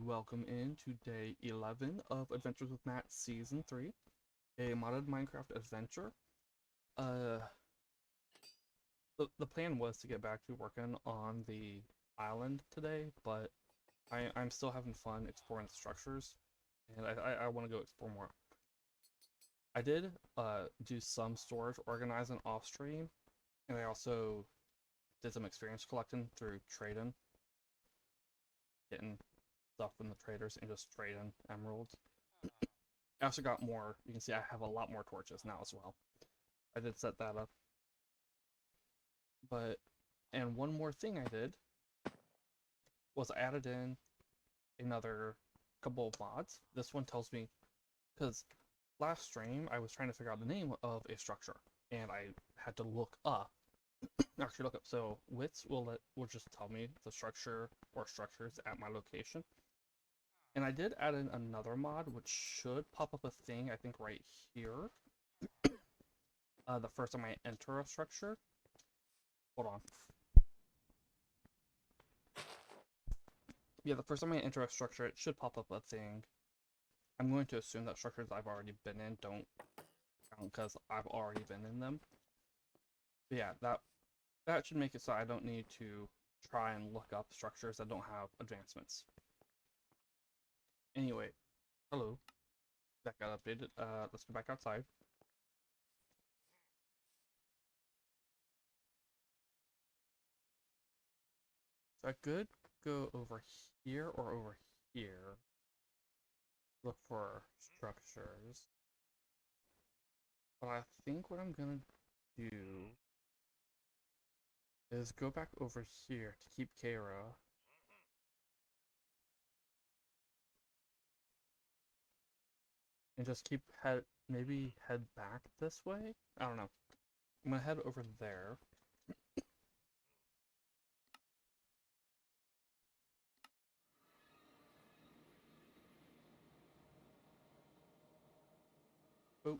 welcome in to day 11 of Adventures with Matt Season 3, a modded Minecraft adventure. Uh, the plan was to get back to working on the island today, but I'm still having fun exploring the structures, and I want to go explore more. I did do some storage organizing off stream, and I also did some experience collecting through trading, getting stuff from the traders and just trading emeralds. I also got more, you can see I have a lot more torches now as well. I did set that up. And one more thing I did was I added in another couple of mods. This one tells me, because last stream I was trying to figure out the name of a structure, and I had to look up, so wits will just tell me the structure or structures at my location. And I did add in another mod, which should pop up a thing, I think right here. The first time I enter a structure. Hold on. Yeah, the first time I enter a structure, it should pop up a thing. I'm going to assume that structures I've already been in don't count because I've already been in them. But yeah, that should make it so I don't need to try and look up structures that don't have advancements. Anyway, hello. That got updated. Let's go back outside. So I could go over here or over here. Look for structures. But I think what I'm gonna do is go back over here to keep Kara. And just maybe head back this way? I don't know. I'm gonna head over there. Oh.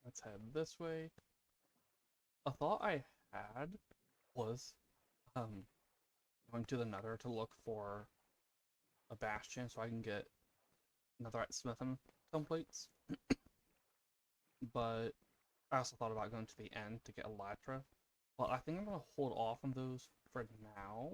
Let's head this way. A thought I had was going to the Nether to look for a bastion so I can get netherite smithing templates. But I also thought about going to the end to get elytra. But I think I'm gonna hold off on those for now.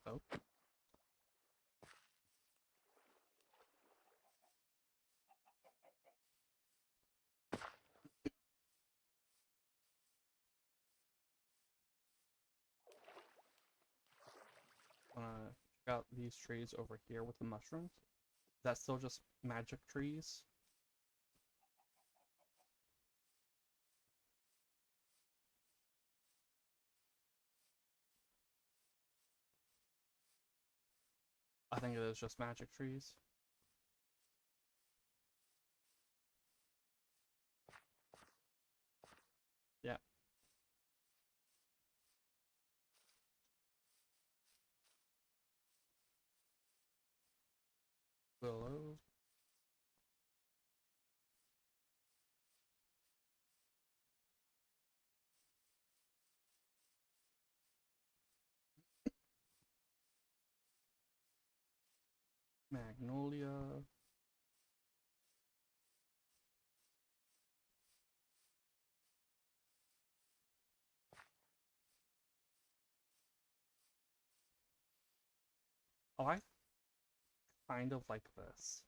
Oh. Check out these trees over here with the mushrooms. That's still just magic trees. I think it is just magic trees. Yeah. Willow. Magnolia. Oh, I kind of like this.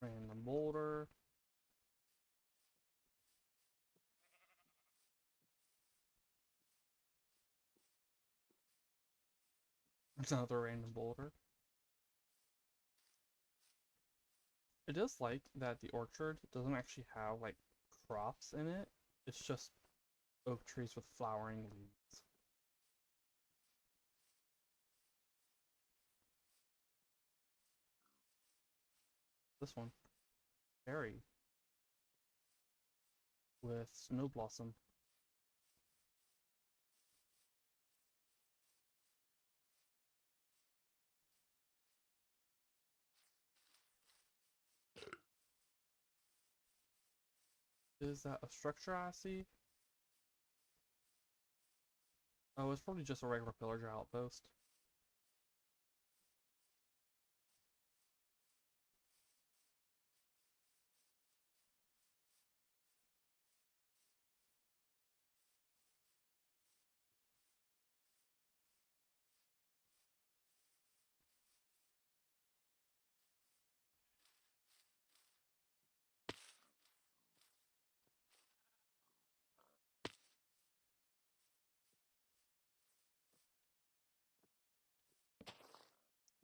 Random boulder. Another random boulder. I just like that the orchard doesn't actually have like crops in it. It's just oak trees with flowering leaves. This one, berry with snow blossom. Is that a structure I see? Oh, it's probably just a regular pillager outpost.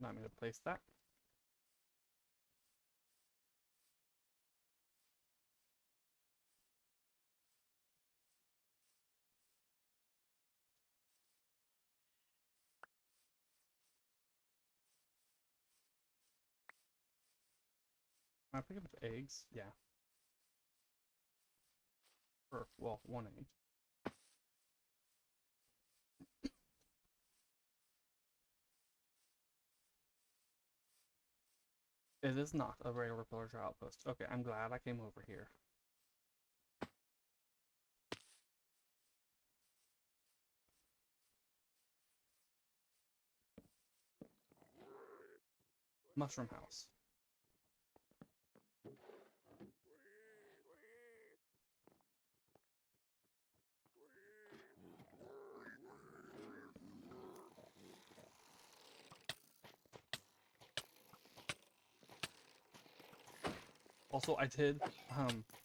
Not me to place that. Can I pick up eggs? Yeah. Or, well, one egg. It is not a regular pillager outpost. Okay, I'm glad I came over here. Mushroom house. Also, I did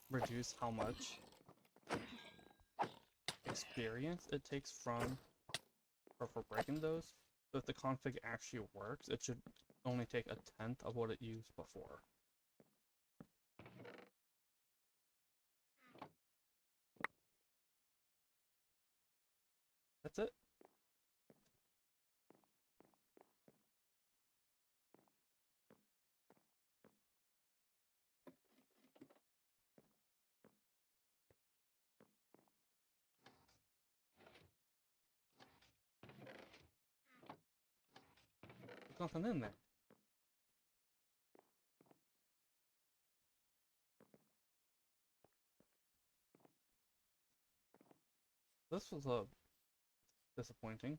reduce how much experience it takes from or for breaking those. So if the config actually works, it should only take a tenth of what it used before. That's it. There's nothing in there. This was a disappointing.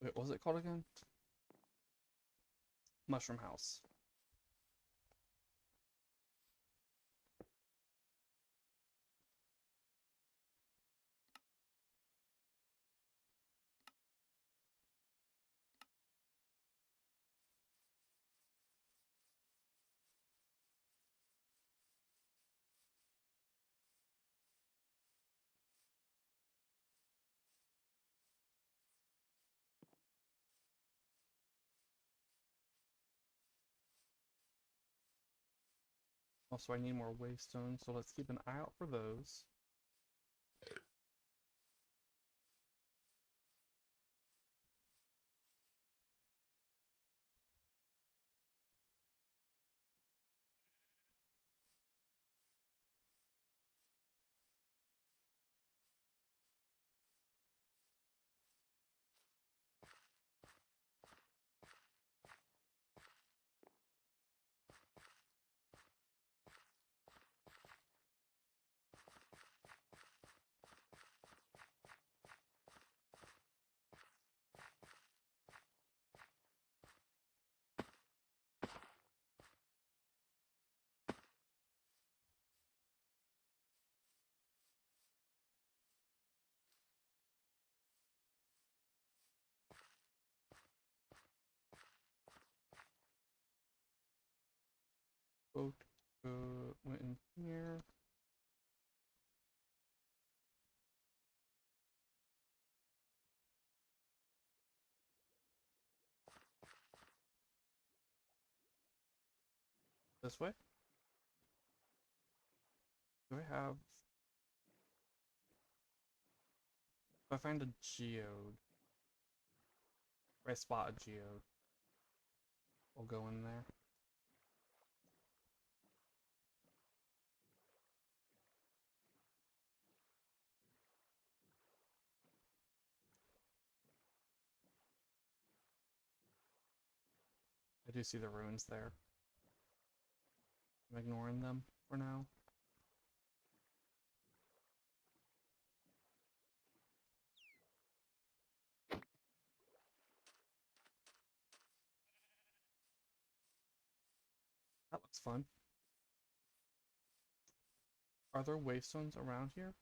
Wait, what was it called again? Mushroom house. Also, I need more wavestones, so let's keep an eye out for those. Boat went in here. This way? Do I have... If I find a geode, if I spot a geode, we'll go in there. I do see the ruins there. I'm ignoring them for now. That looks fun. Are there waystones around here?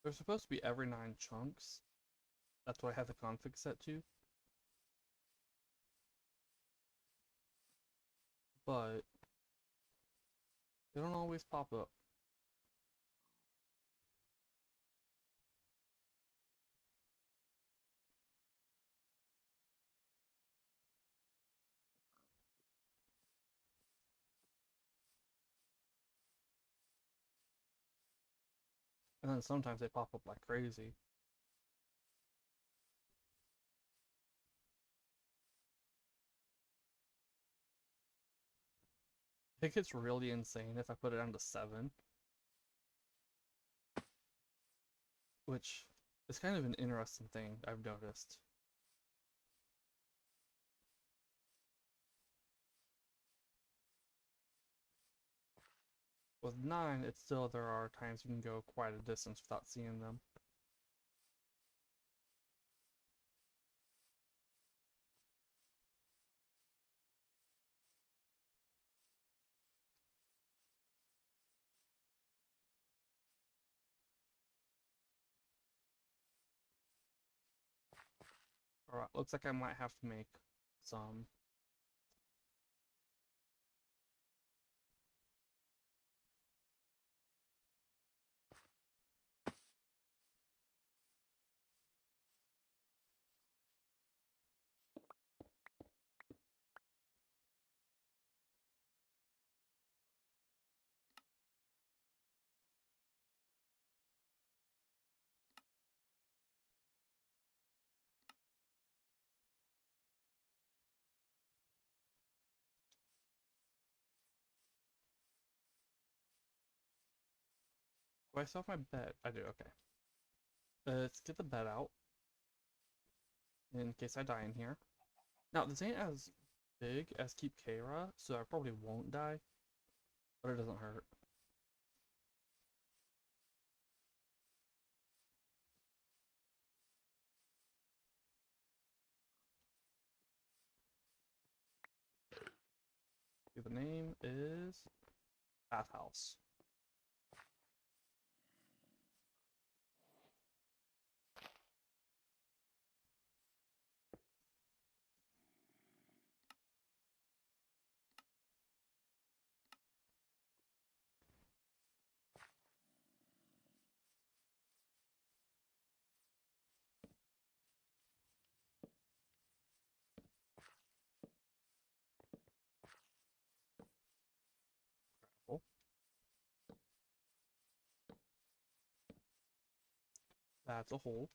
They're supposed to be every 9 chunks. That's what I have the config set to. But they don't always pop up. And then sometimes they pop up like crazy. I think it's really insane if I put it down to 7. Which is kind of an interesting thing I've noticed. With 9, it's still, there are times you can go quite a distance without seeing them. Alright, looks like I might have to make some. Do I still have my bed? I do, okay. Let's get the bed out. In case I die in here. Now, this ain't as big as Keep Kara, so I probably won't die. But it doesn't hurt. The name is Bathhouse. Gravel. That's a hole.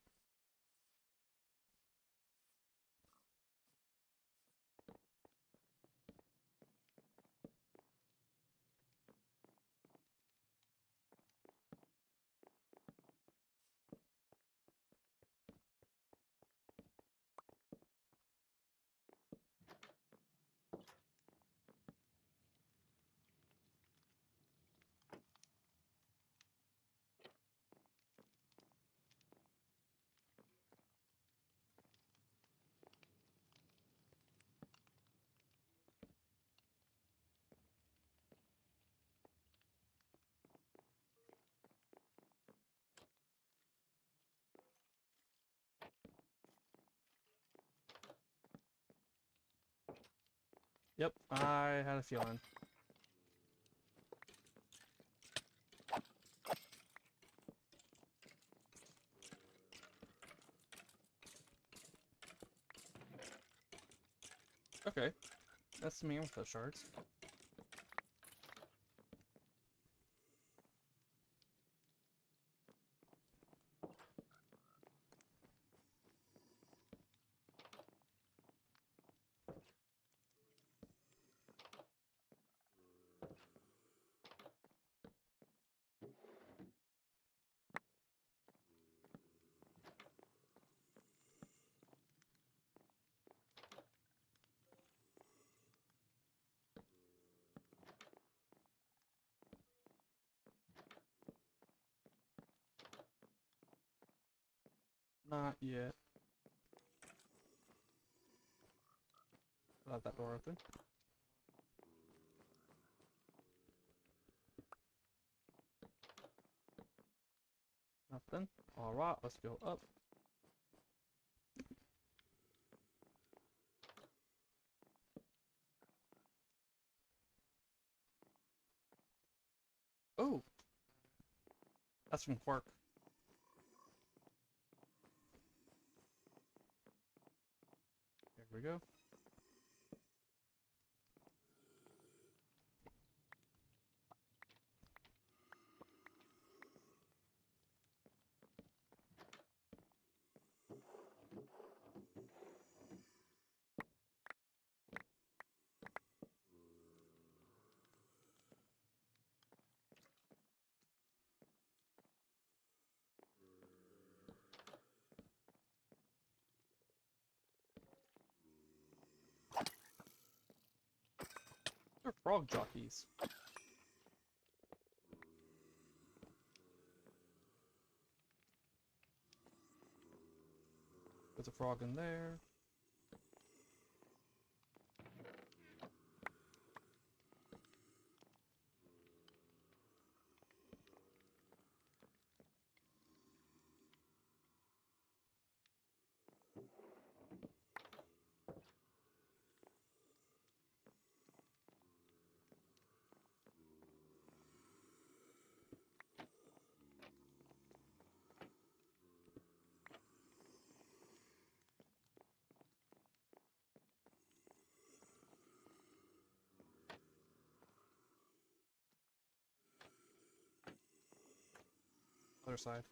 Yep, I had a feeling. Okay. That's the man with those shards. Not yet. I'll have that door open. Nothing. Alright, let's go up. Oh! That's from Quark. There we go. They're frog jockeys. There's a frog in there. Other side.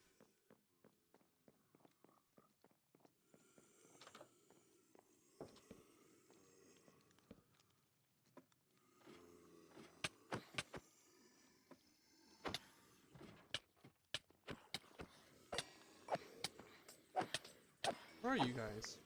Where are you guys?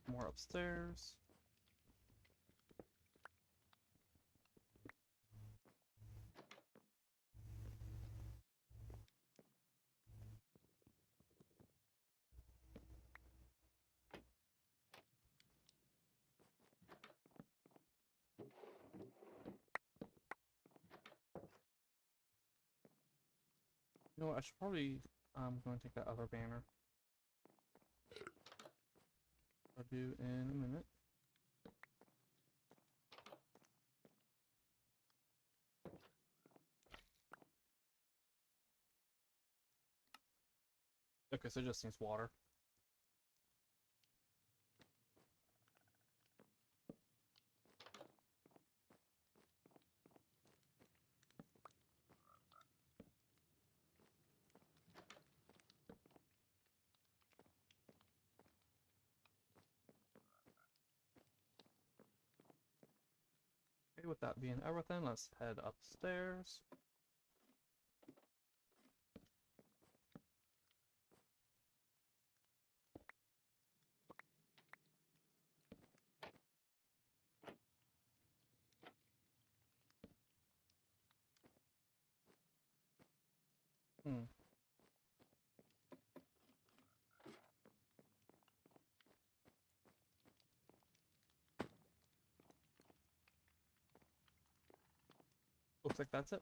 More upstairs. You know what, I should probably go and take that other banner. I'll do in a minute. Okay, so it just needs water. Okay, with that being everything, let's head upstairs. Looks like that's it.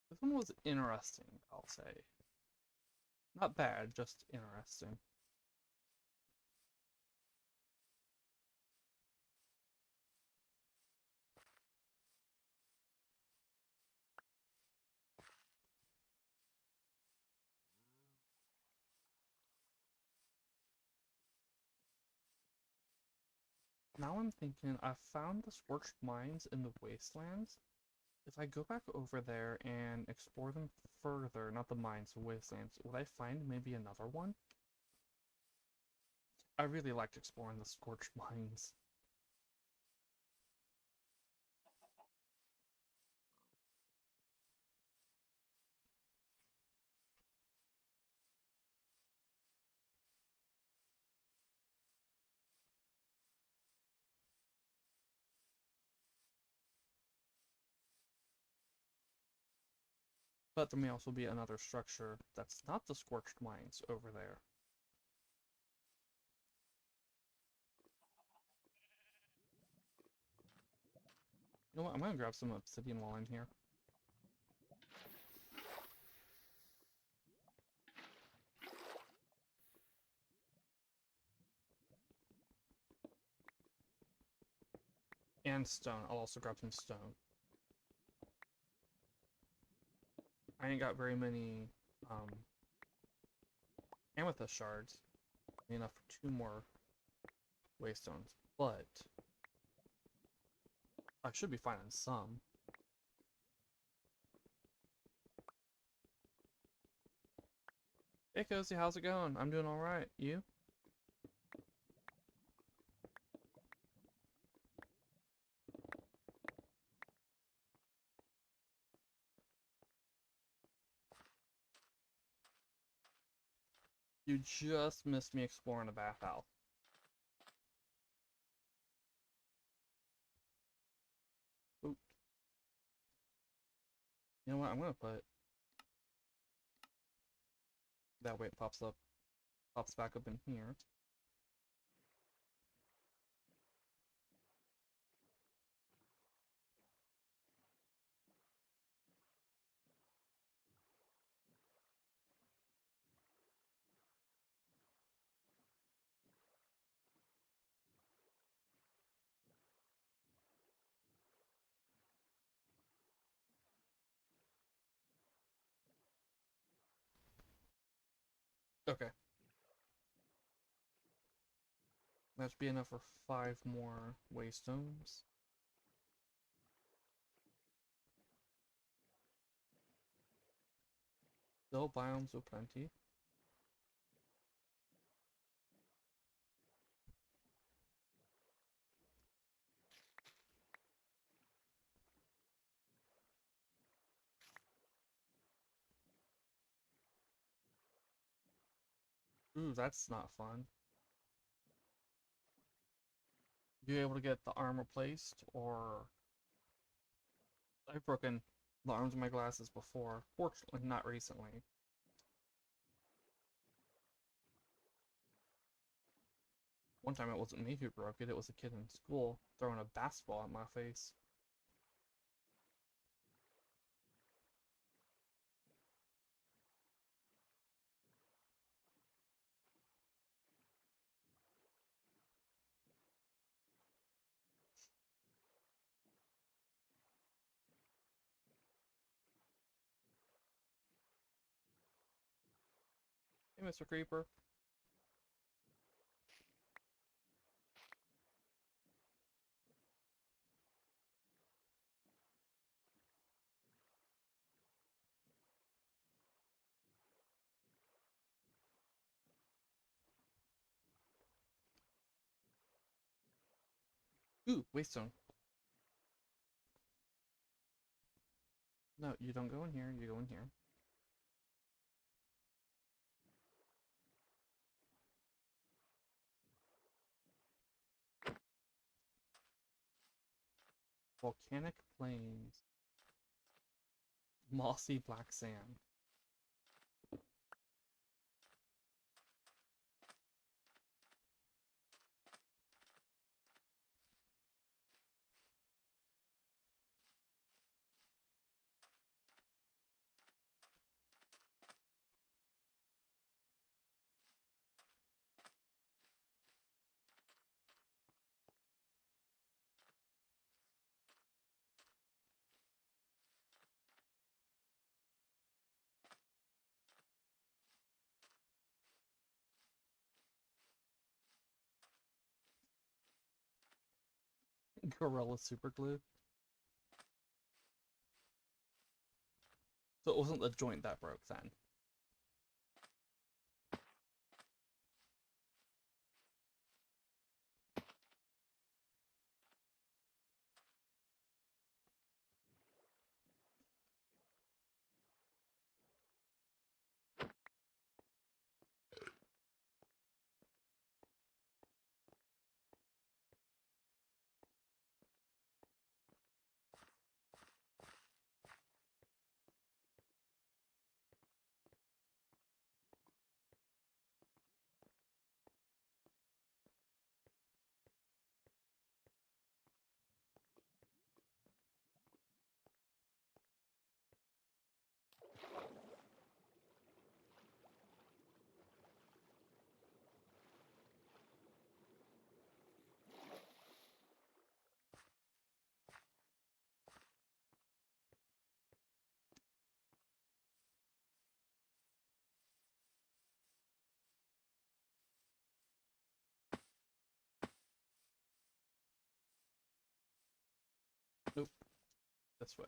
This one was interesting, I'll say. Not bad, just interesting. Now I'm thinking, I found the scorched mines in the wastelands. If I go back over there and explore them further, not the mines, the wastelands, would I find maybe another one? I really liked exploring the scorched mines. But there may also be another structure that's not the scorched mines over there. You know what? I'm gonna grab some obsidian while I'm here. And stone. I'll also grab some stone. I ain't got very many amethyst shards. Enough for 2 more waystones, but I should be finding some. Hey Cozy, how's it going? I'm doing alright. You? You just missed me exploring the bathhouse. Oop. You know what? I'm gonna put that way it pops back up in here. Okay. That should be enough for 5 more waystones. Still biomes with plenty. Ooh, that's not fun. You able to get the armor placed, or I've broken the arms of my glasses before. Fortunately, not recently. One time it wasn't me who broke it, it was a kid in school throwing a basketball at my face. Hey, Mr. Creeper. Ooh, waystone. No, you don't go in here, you go in here. Volcanic plains. Mossy black sand. Gorilla super glue. So it wasn't the joint that broke then. Nope. This way.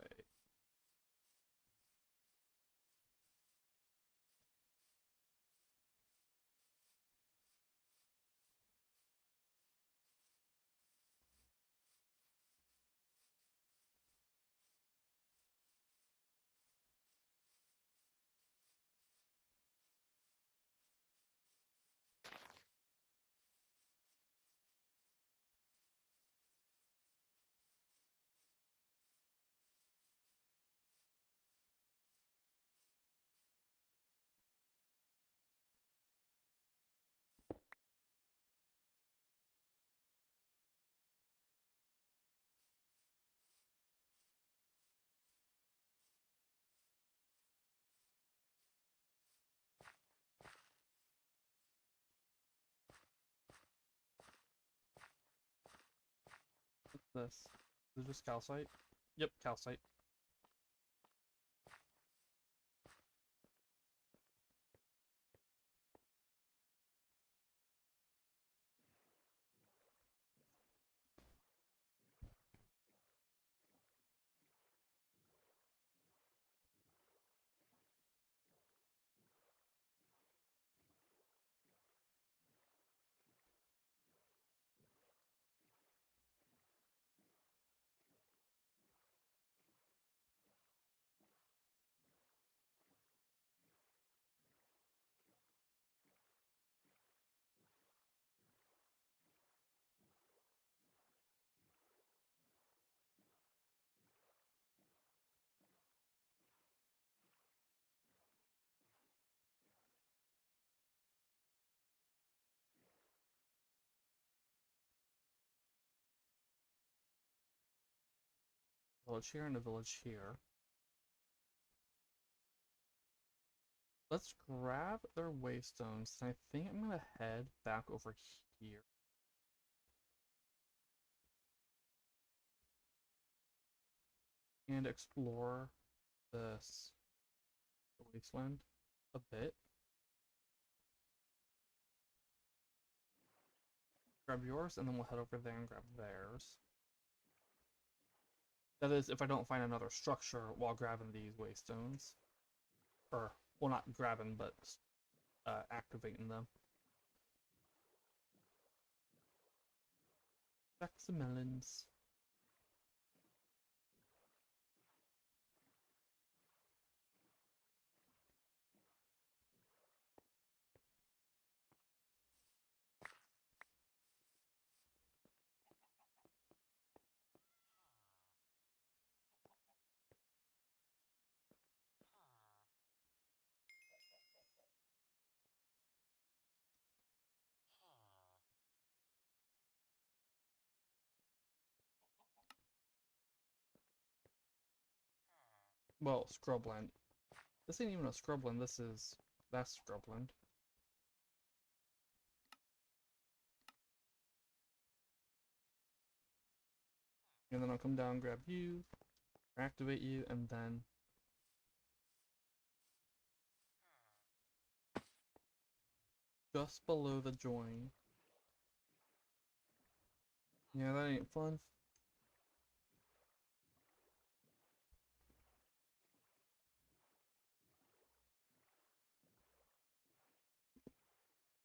What's this? Is this calcite? Yep, calcite. Village here and a village here. Let's grab their waystones, and I think I'm gonna head back over here. And explore this wasteland a bit. Grab yours, and then we'll head over there and grab theirs. That is, if I don't find another structure while grabbing these waystones. Or, well, not grabbing, but activating them. Back some melons. Well, scrubland. This ain't even a scrubland, that's scrubland. And then I'll come down, grab you, activate you, and then just below the join. Yeah, that ain't fun.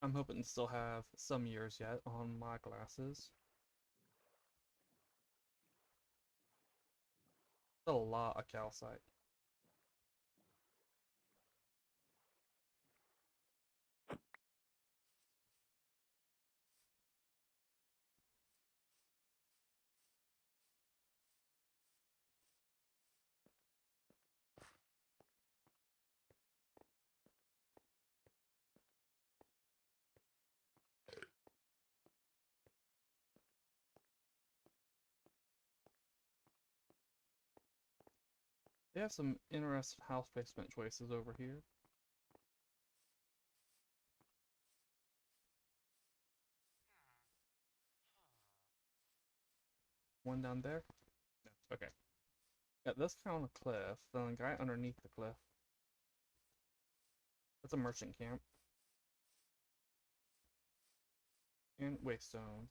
I'm hoping to still have some years yet on my glasses. Still a lot of calcite. They have some interesting house placement choices over here. One down there? No. Okay. Yeah, this guy on a cliff, then the guy underneath the cliff. That's a merchant camp. And waystone.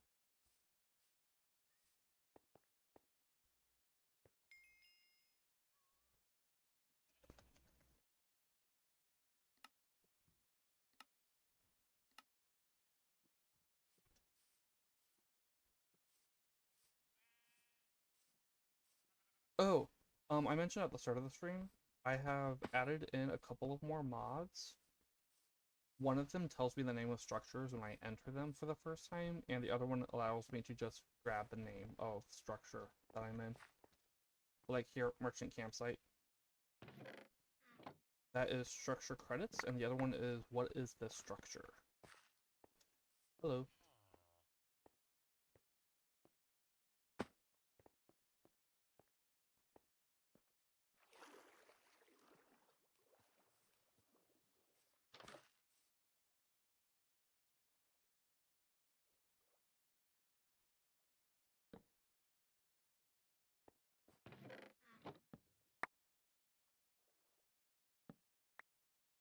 Oh, I mentioned at the start of the stream, I have added in a couple of more mods. One of them tells me the name of structures when I enter them for the first time, and the other one allows me to just grab the name of structure that I'm in. Like here, merchant campsite. That is structure credits, and the other one is what is this structure? Hello.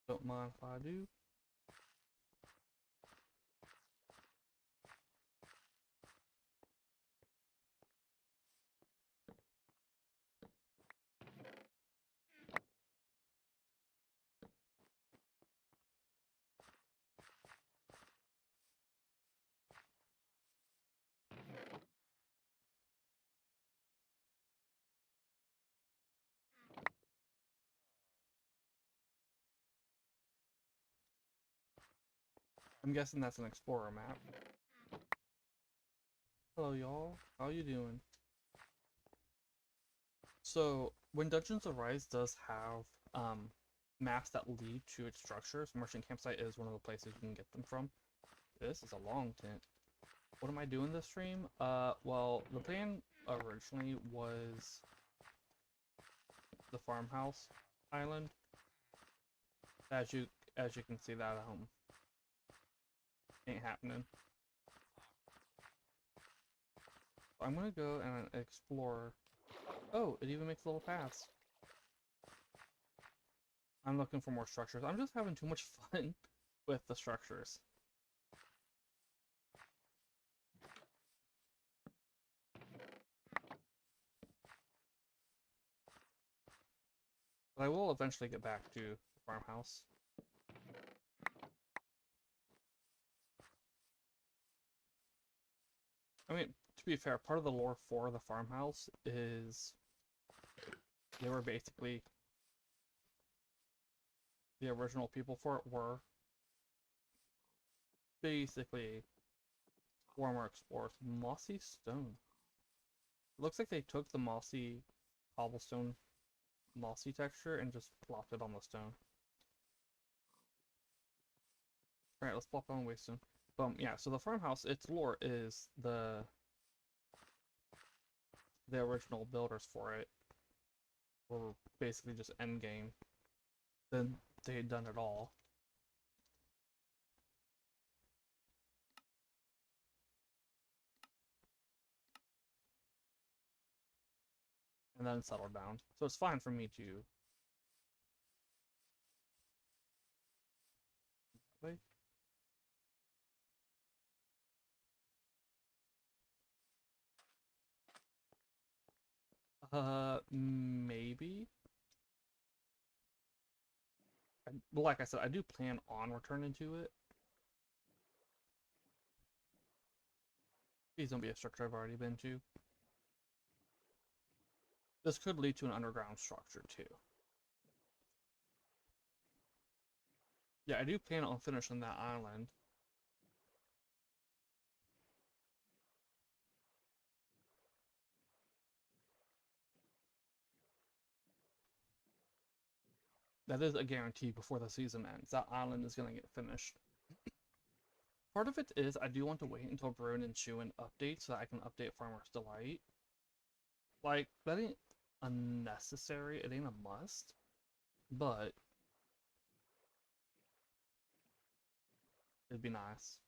Don't mind if I do. I'm guessing that's an explorer map. Hello y'all, how you doing? So when Dungeons Arise does have maps that lead to its structures, Merchant Campsite is one of the places you can get them from. This is a long tent. What am I doing this stream? Well, the plan originally was the farmhouse island. As you can see, that ain't happening. I'm gonna go and explore. Oh, it even makes little paths. I'm looking for more structures. I'm just having too much fun with the structures. But I will eventually get back to the farmhouse. I mean, to to be fair, part of the lore for the farmhouse is they were basically the original people for it were basically former explorers. Mossy stone. It looks like they took the mossy cobblestone mossy texture and just plopped it on the stone. Alright, let's plop on waystone. Yeah, so the farmhouse, its lore is the original builders for it were basically just endgame. Then they had done it all. And then settled down. So it's fine for me to wait. Maybe. Well, like I said, I do plan on returning to it. Please don't be a structure I've already been to. This could lead to an underground structure too. Yeah, I do plan on finishing that island. That is a guarantee before the season ends. That island is going to get finished. Part of it is I do want to wait until Brune and Shuin update so that I can update Farmer's Delight. Like, that ain't unnecessary, it ain't a must, but it'd be nice.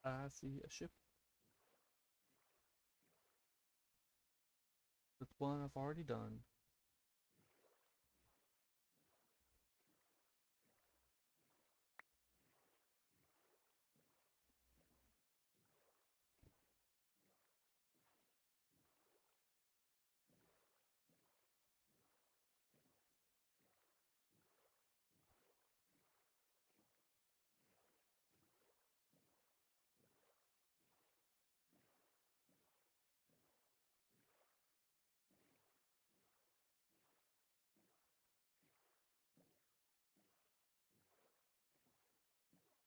I see a ship. That's one I've already done.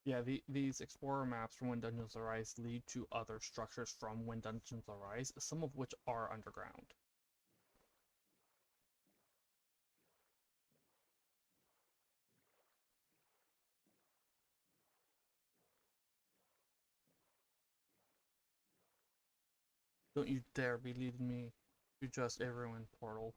Yeah, these explorer maps from When Dungeons Arise lead to other structures from When Dungeons Arise, some of which are underground. Don't you dare be leading me to just a ruined portal.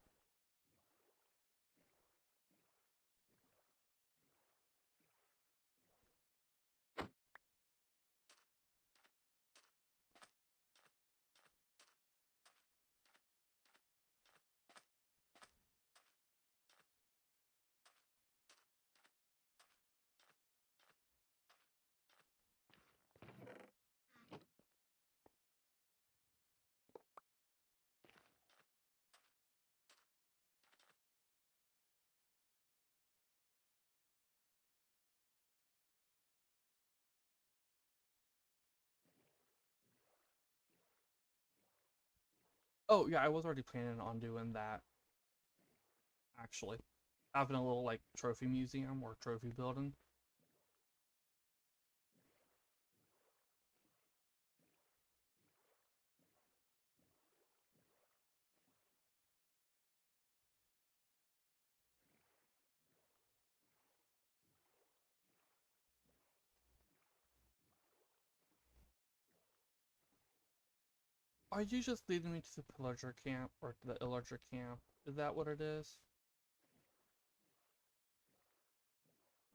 Oh yeah, I was already planning on doing that, actually. Having a little like trophy museum or trophy building. Are you just leading me to the pillager camp or to the illager camp? Is that what it is?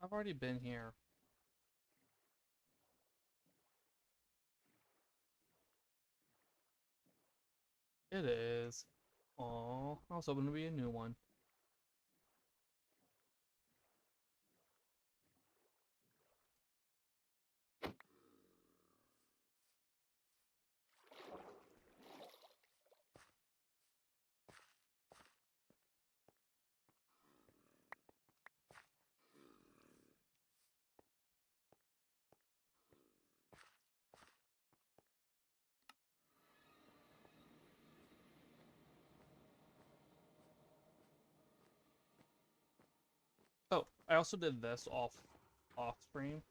I've already been here. It is. Oh, I was hoping to be a new one. Oh, I also did this off stream.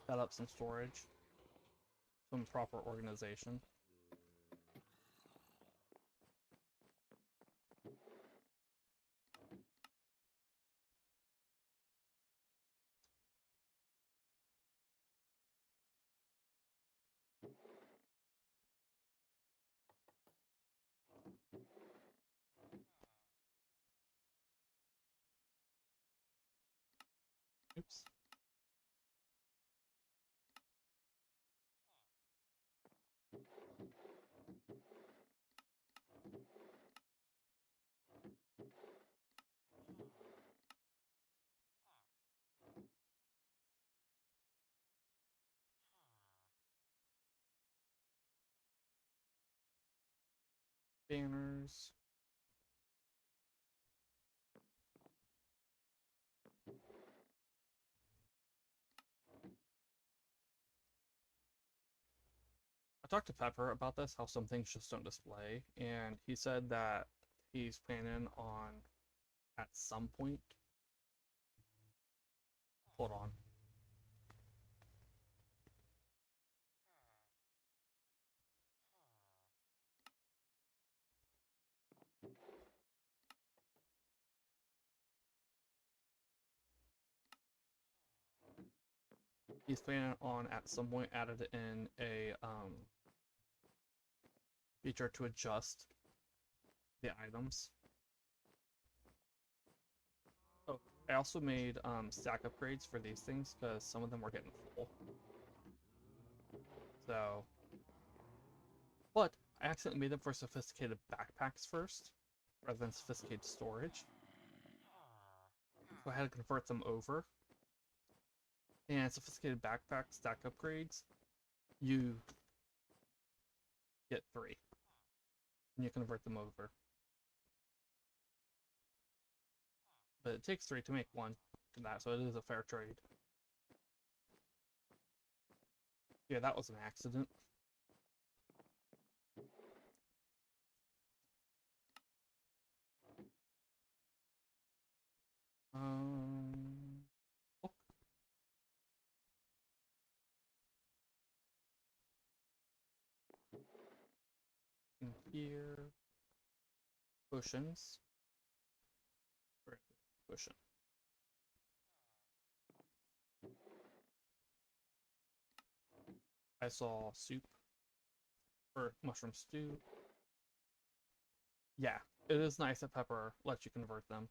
Set up some storage, some proper organization. Oops. Banners. I talked to Pepper about this, how some things just don't display, and he said that he's planning on at some point. Hold on. He's planning on at some point added in a feature to adjust the items. Oh, I also made stack upgrades for these things because some of them were getting full. So, but I accidentally made them for sophisticated backpacks first, rather than sophisticated storage. So I had to convert them over. And sophisticated backpack stack upgrades, you get 3, and you convert them over. But it takes 3 to make 1 in that, so it is a fair trade. Yeah, that was an accident. Oh. In here, cushions. Where is it? Cushion. I saw soup or mushroom stew. Yeah, it is nice that Pepper lets you convert them.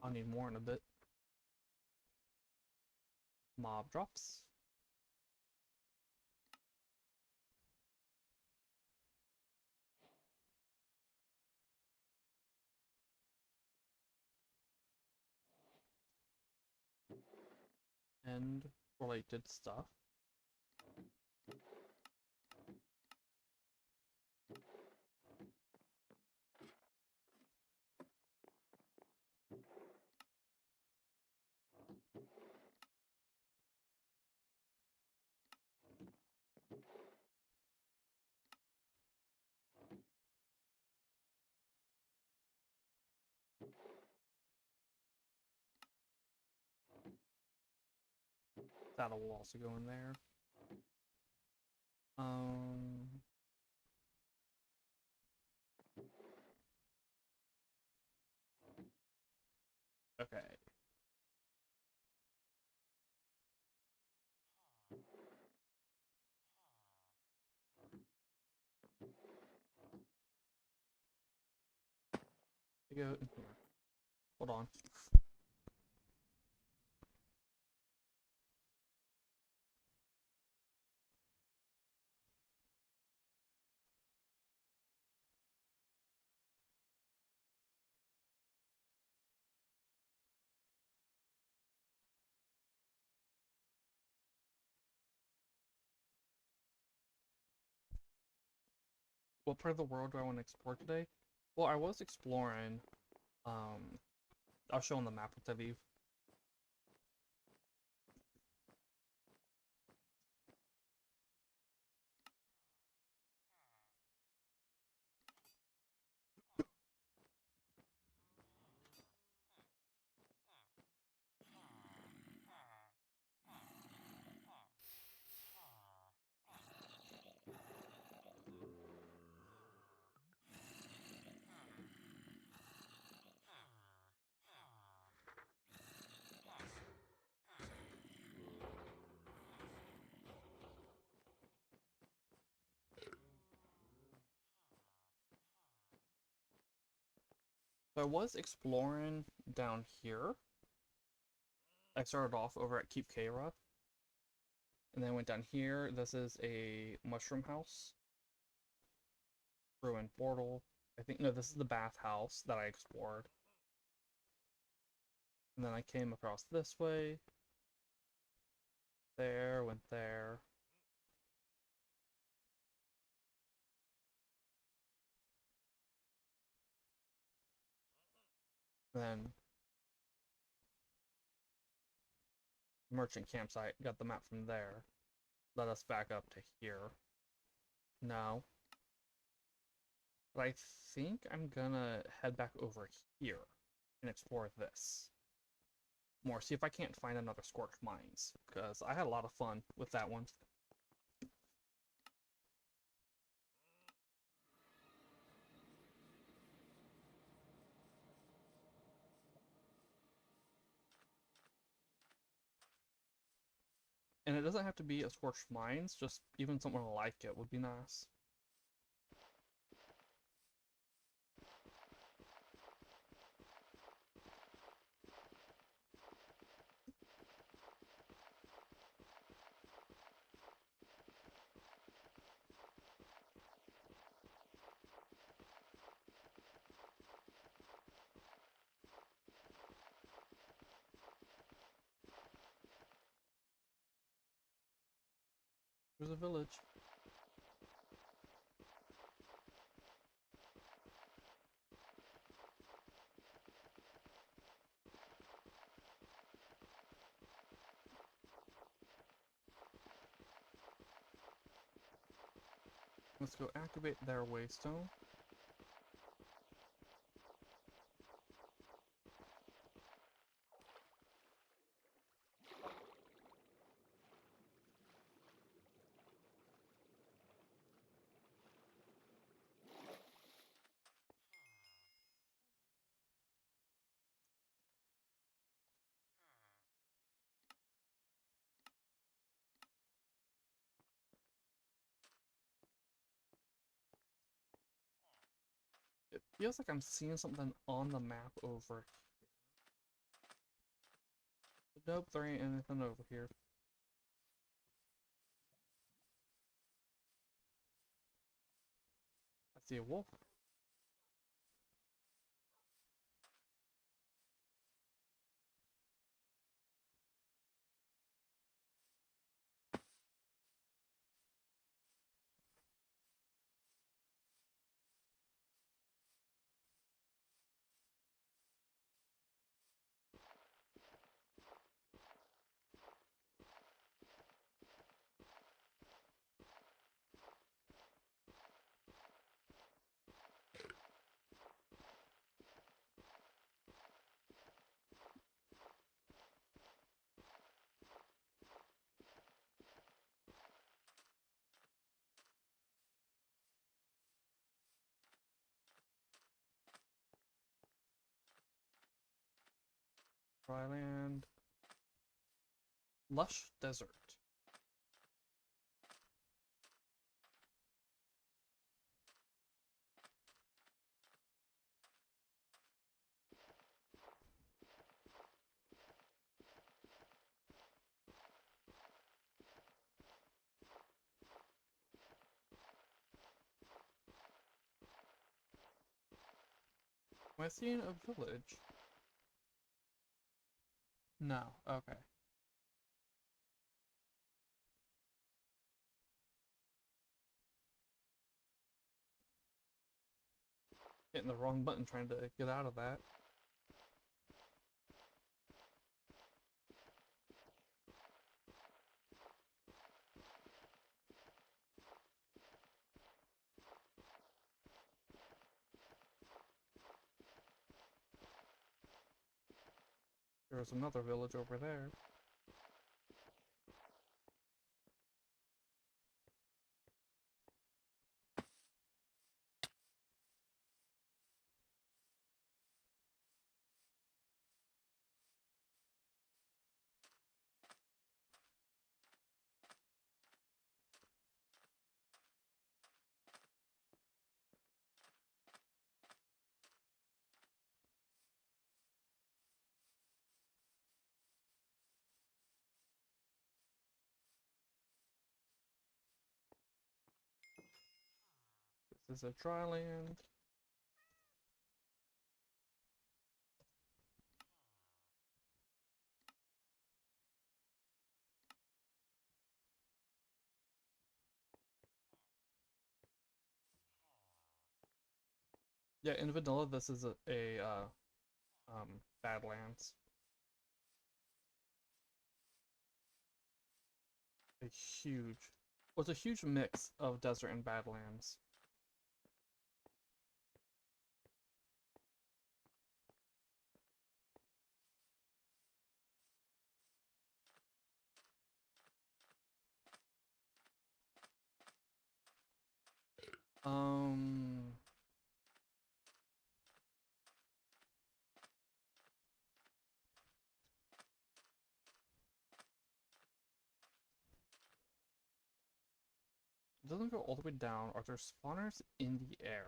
I'll need more in a bit. Mob drops. And related stuff. That will also go in there. Okay. Go in here. Hold on. What part of the world do I want to explore today? Well, I was exploring. I'll show on the map with Aviv. So I was exploring down here. I started off over at Keep Kara, and then went down here. This is a mushroom house. Ruined portal. I think, no, this is the bathhouse that I explored. And then I came across this way. There, went there. Then merchant campsite, got the map from there. Led us back up to here. No. But I think I'm gonna head back over here and explore this more. See if I can't find another Scorched Mines, because I had a lot of fun with that one. And it doesn't have to be a Scorched Mines, just even something like it would be nice. There's a village. Let's go activate their waystone. It feels like I'm seeing something on the map over here. Nope, there ain't anything over here. I see a wolf. Dryland. Lush desert. Am I seeing a village? No. Okay. Hitting the wrong button trying to get out of that. There's another village over there. This is a dry land. Yeah, in vanilla, this is a Badlands. A huge, well, it's a huge mix of desert and Badlands. Um, it doesn't go all the way down. Are there spawners in the air?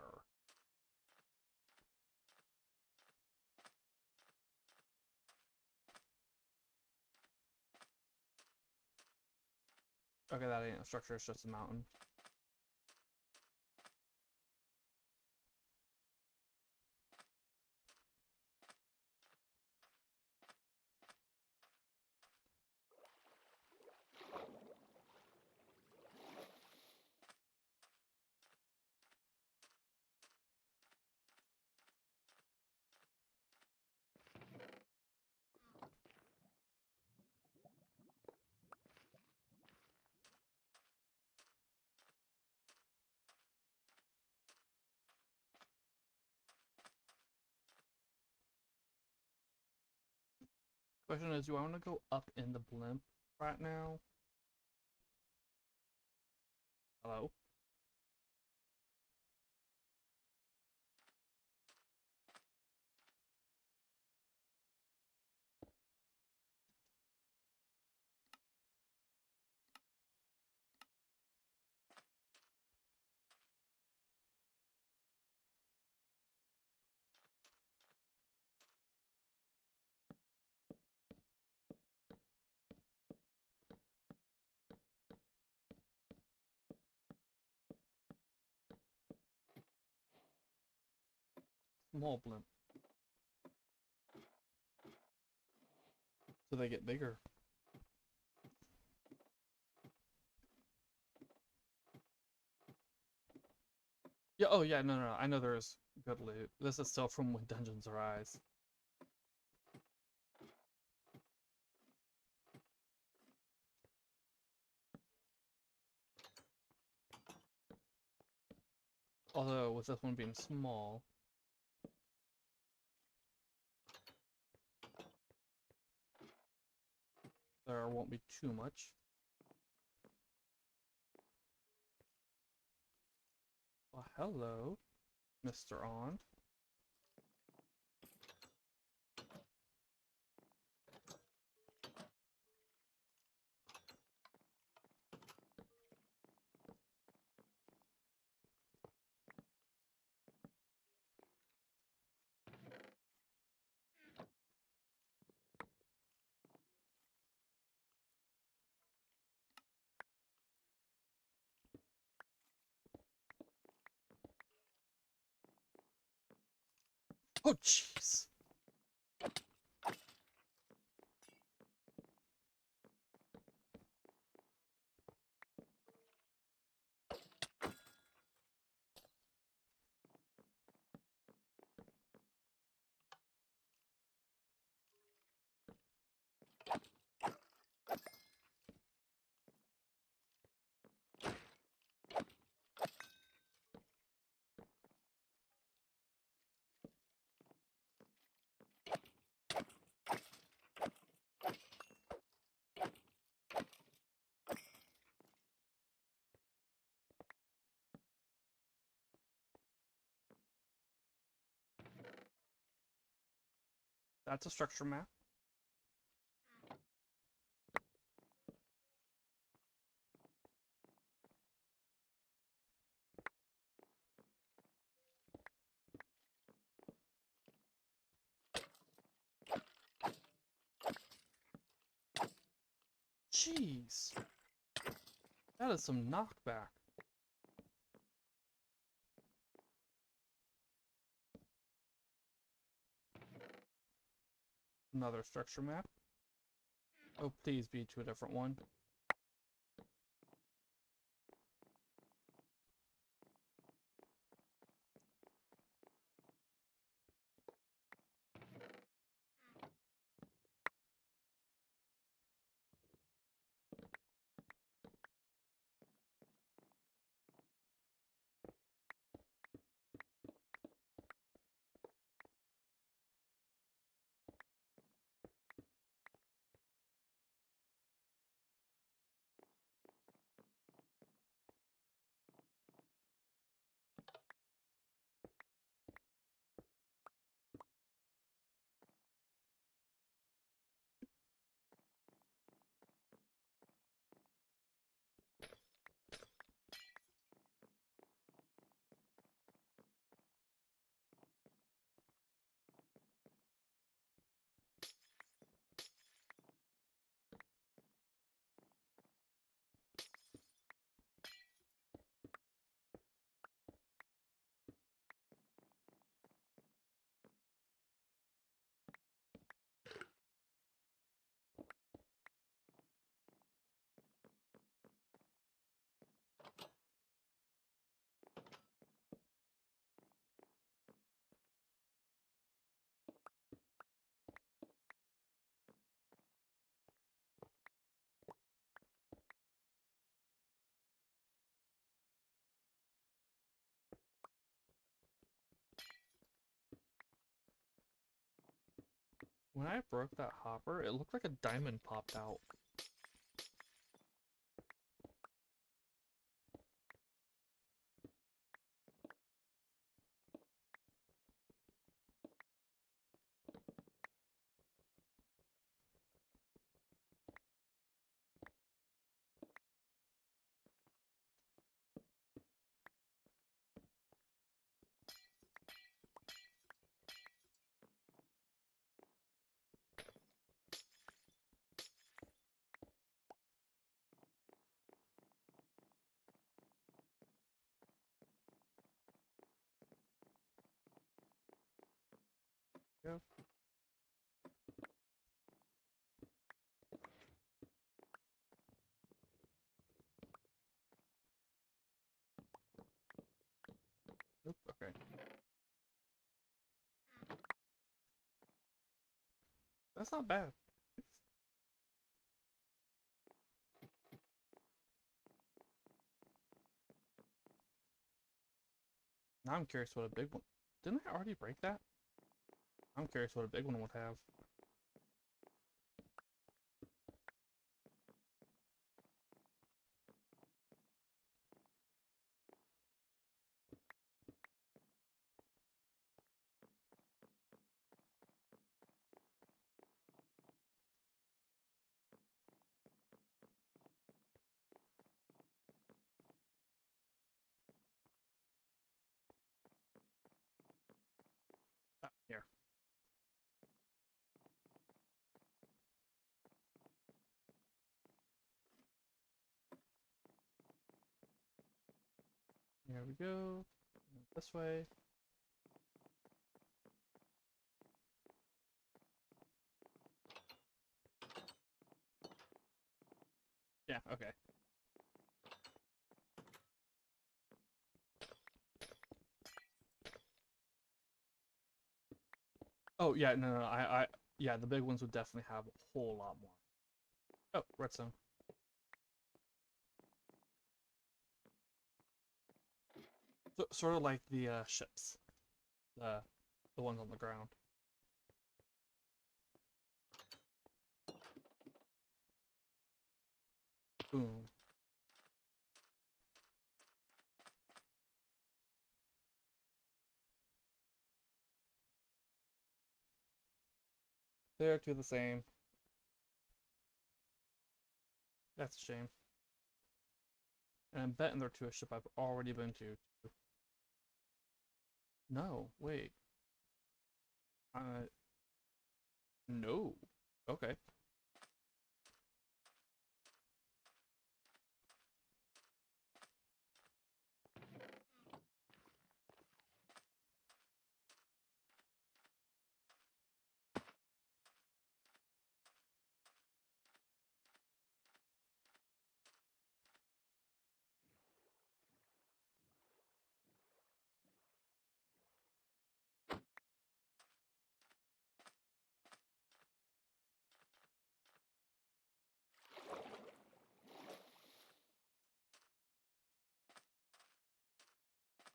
Okay, that ain't a structure, it's just a mountain. Question is, do I want to go up in the blimp right now? Hello? Small blimp. So they get bigger. Yeah, oh yeah, no. I know there's good loot. This is still from when dungeons arise. Although, with this one being small, there won't be too much. Well, hello, Mr. On. Oh, jeez. That's a structure map. Jeez. That is some knockback. Another structure map. Oh, please be to a different one. When I broke that hopper, it looked like a diamond popped out. Yep. Oop, okay. That's not bad. Now I'm curious what a big one... Didn't I already break that? I'm curious what a big one would have. Ah, here. Here we go. This way. Yeah, okay. Oh, yeah, no, yeah, the big ones would definitely have a whole lot more. Oh, redstone. So, sort of like the ships, the the ones on the ground. Boom. They're two the same. That's a shame. And I'm betting they're to a ship I've already been to. No, wait. Uh, no. Okay.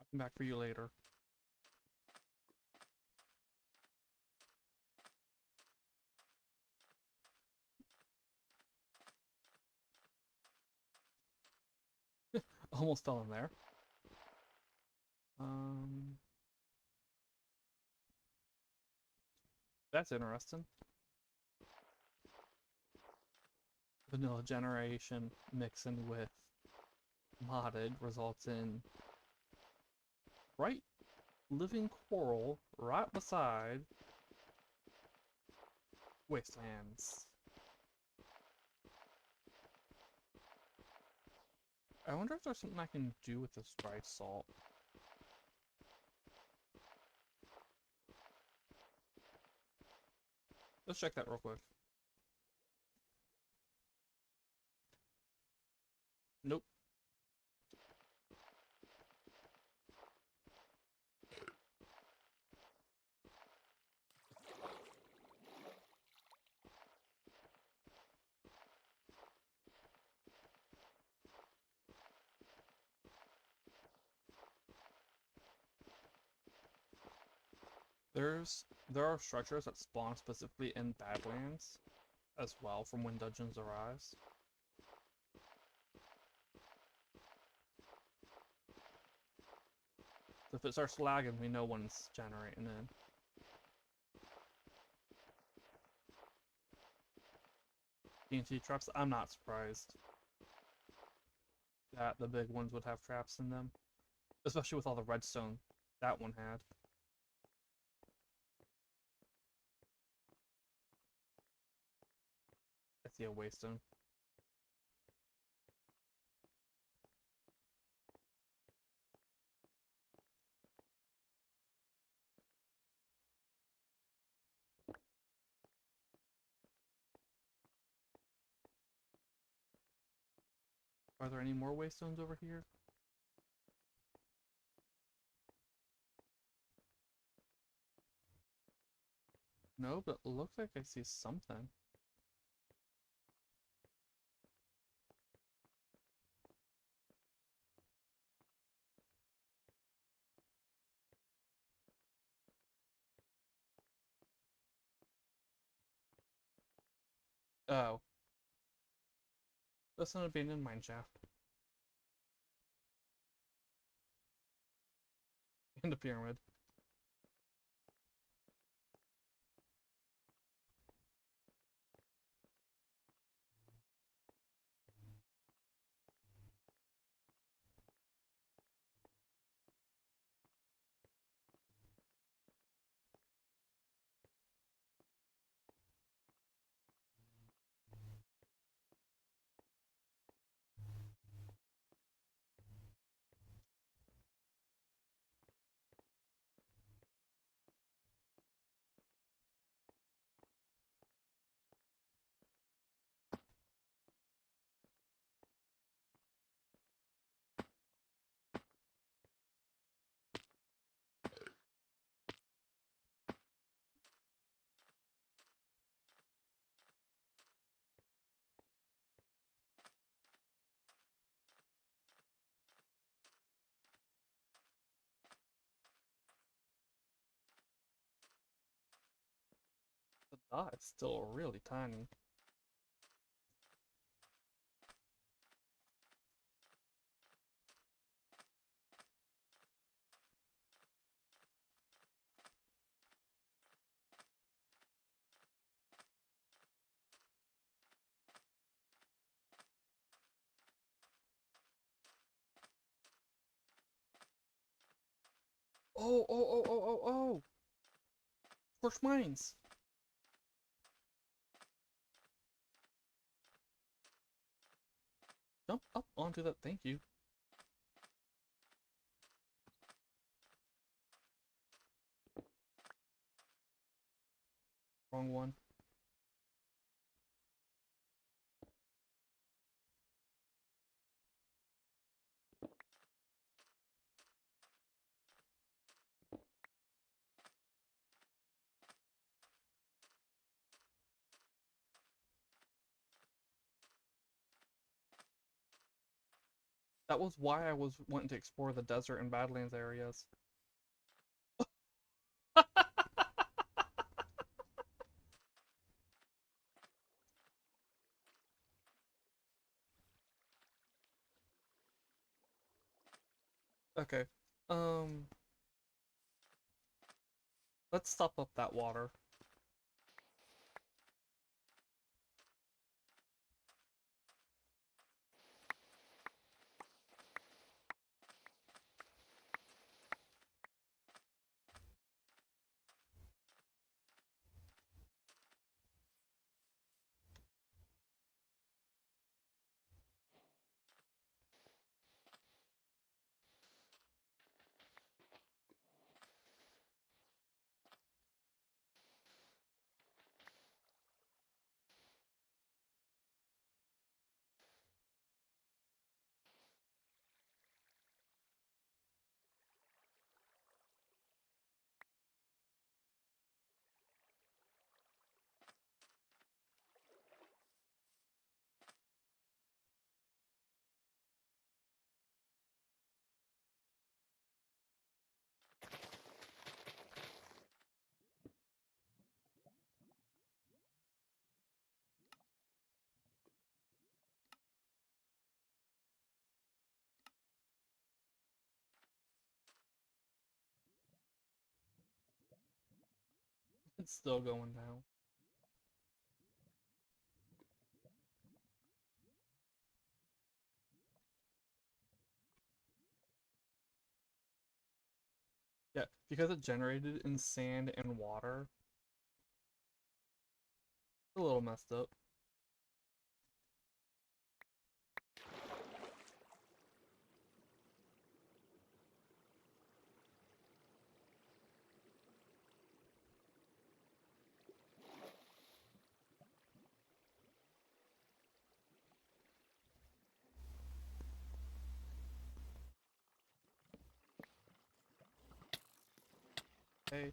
I'll come back for you later. Almost fell in there. Um, that's interesting. Vanilla generation mixing with modded results in bright living coral right beside wastelands. I wonder if there's something I can do with this dry salt. Let's check that real quick. Nope. There are structures that spawn specifically in Badlands as well from when dungeons arise. So if it starts lagging, we know when it's generating in. TNT traps, I'm not surprised that the big ones would have traps in them. Especially with all the redstone that one had. I see a waystone. Are there any more waystones over here? No, but it looks like I see something. Oh. That's an abandoned mine shaft. And a pyramid. Ah, it's still really tiny. Oh, oh, oh, oh, oh, oh! Scorched mines! Jump up onto that, thank you. Wrong one. That was why I was wanting to explore the desert and Badlands areas. Okay. Um, let's stop up that water. It's still going down. Yeah, because it generated in sand and water. It's a little messed up. Hey.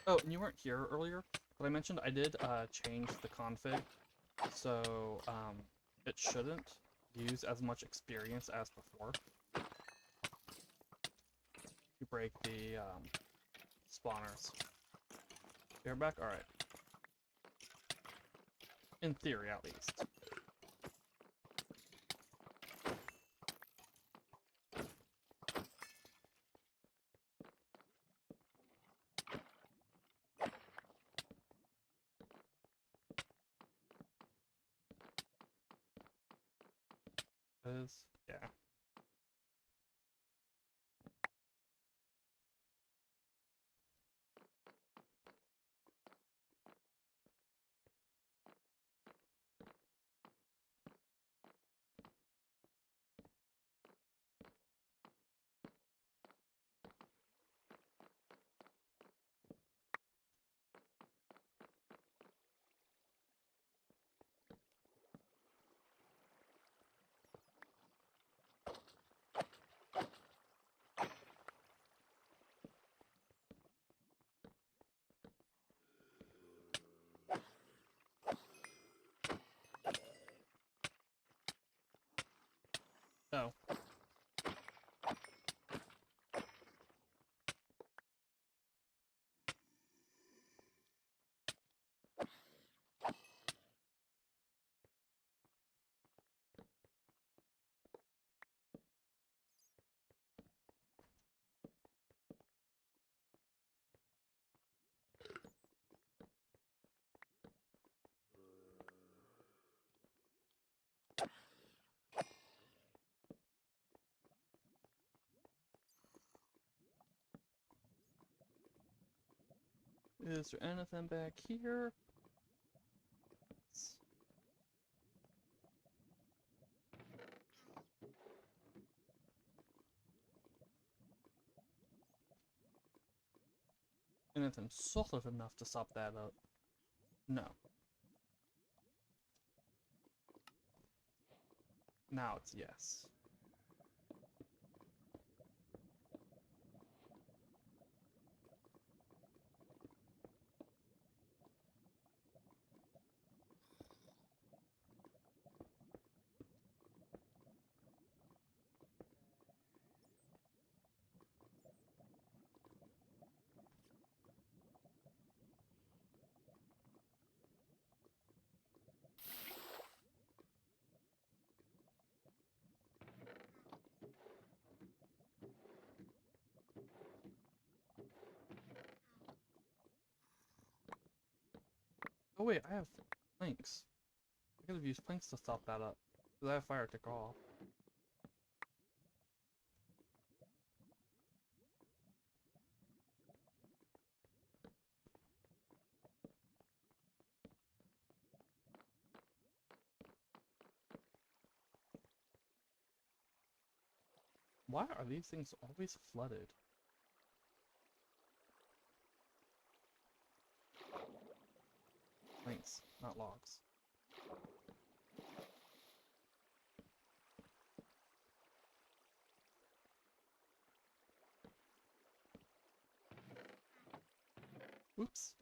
Oh, and you weren't here earlier, but I mentioned I did change the config, so it shouldn't use as much experience as before. You break the spawners. You're back? Alright. In theory, at least. Yeah. Is there anything back here? Anything solid enough to stop that up? No. Now it's yes. Oh wait, I have planks. I could have used planks to stop that up. Because I have fire tick off. Why are these things always flooded? Planks, not logs. Oops.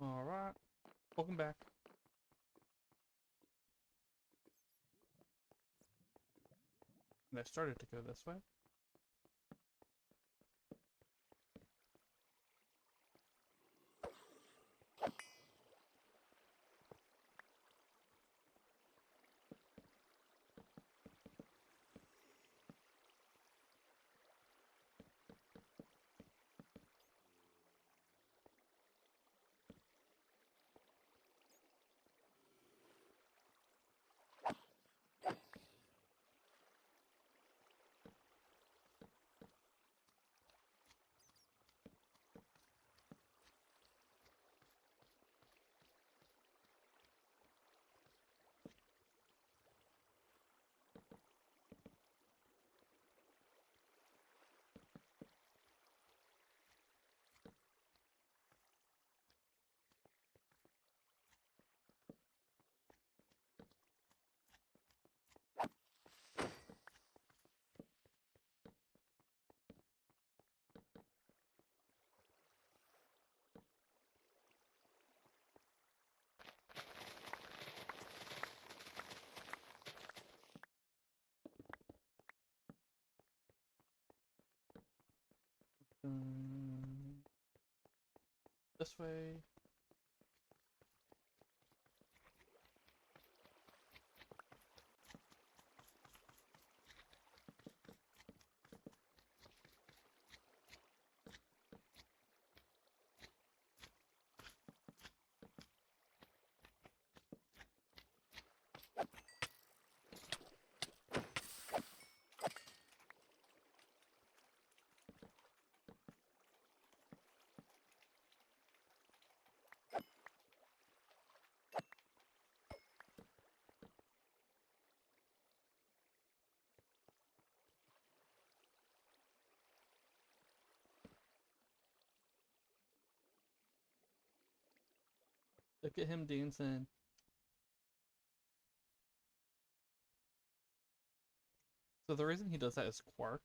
Alright. Welcome back. And I started to go this way. This way. Look at him dancing. So the reason he does that is Quark.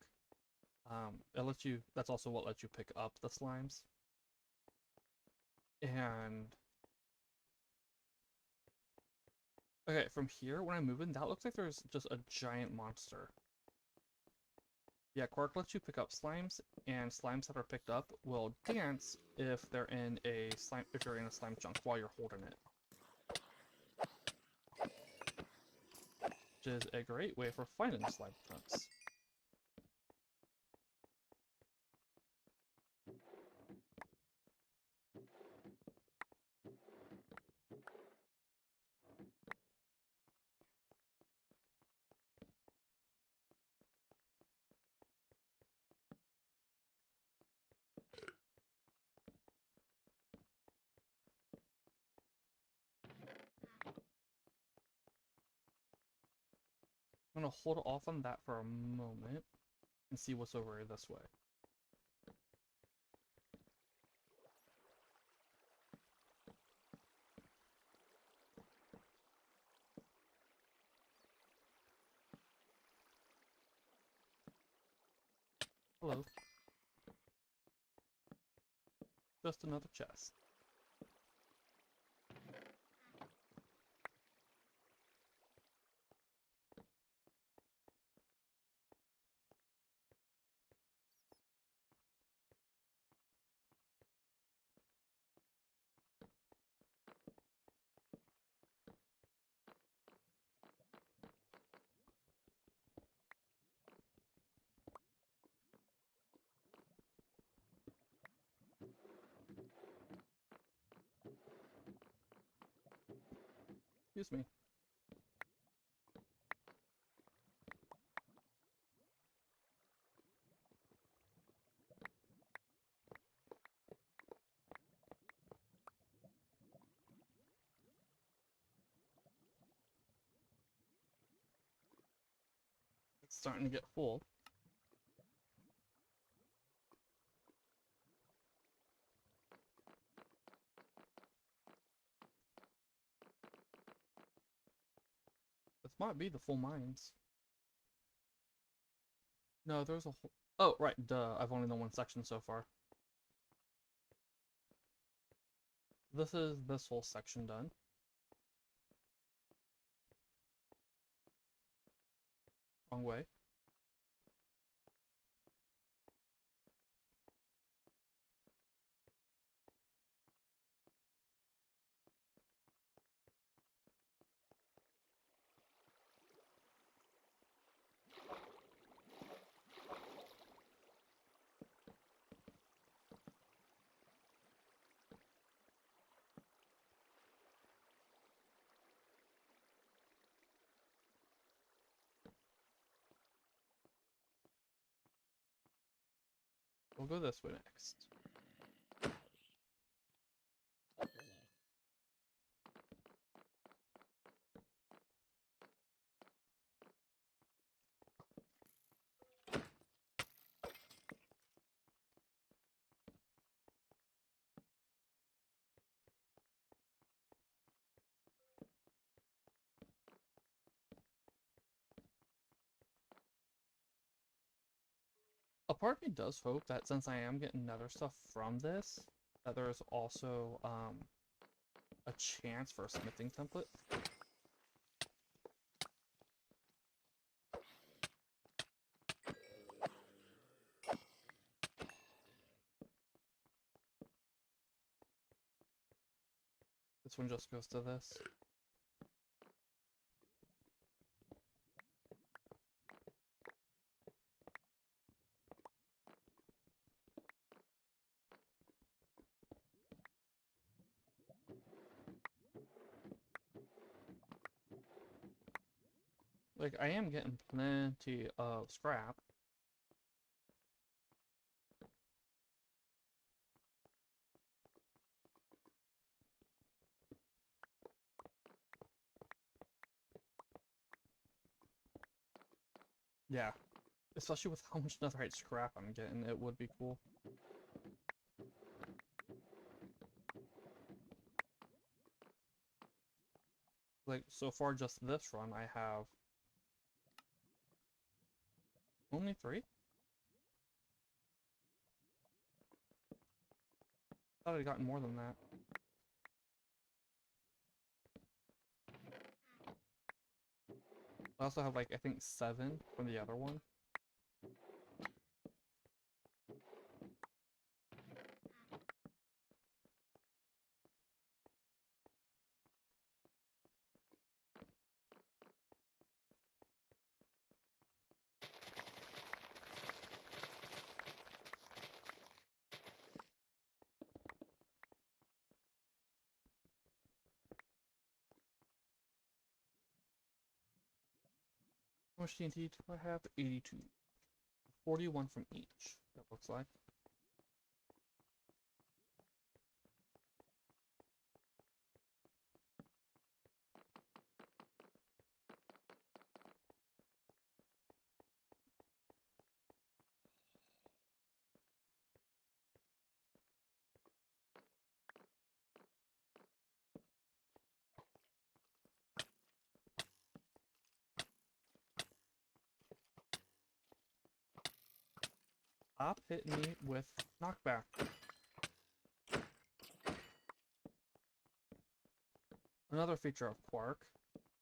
It lets you. That's also what lets you pick up the slimes. And Okay, from here, when I'm moving, that looks like there's just a giant monster. Yeah, Quark lets you pick up slimes, and slimes that are picked up will dance if they're in a slime, if you're in a slime chunk while you're holding it. Which is a great way for finding slime chunks. I'm gonna hold off on that for a moment and see what's over this way. Hello. Just another chest. Excuse me. It's starting to get full. This might be the full mines. No, there's a whole... Oh, right, duh. I've only done one section so far. This is this whole section done. Wrong way. We'll go this way next. A part of me does hope that since I am getting nether stuff from this, that there's also a chance for a smithing template. This one just goes to this. Like, I am getting plenty of scrap. Yeah. Especially with how much netherite scrap I'm getting, it would be cool. Like, so far just this run, I have only 3? Thought I'd gotten more than that. I also have like I think 7 from the other one. How much TNT do I have? 82. 41 from each, that looks like. Stop hitting me with knockback. Another feature of Quark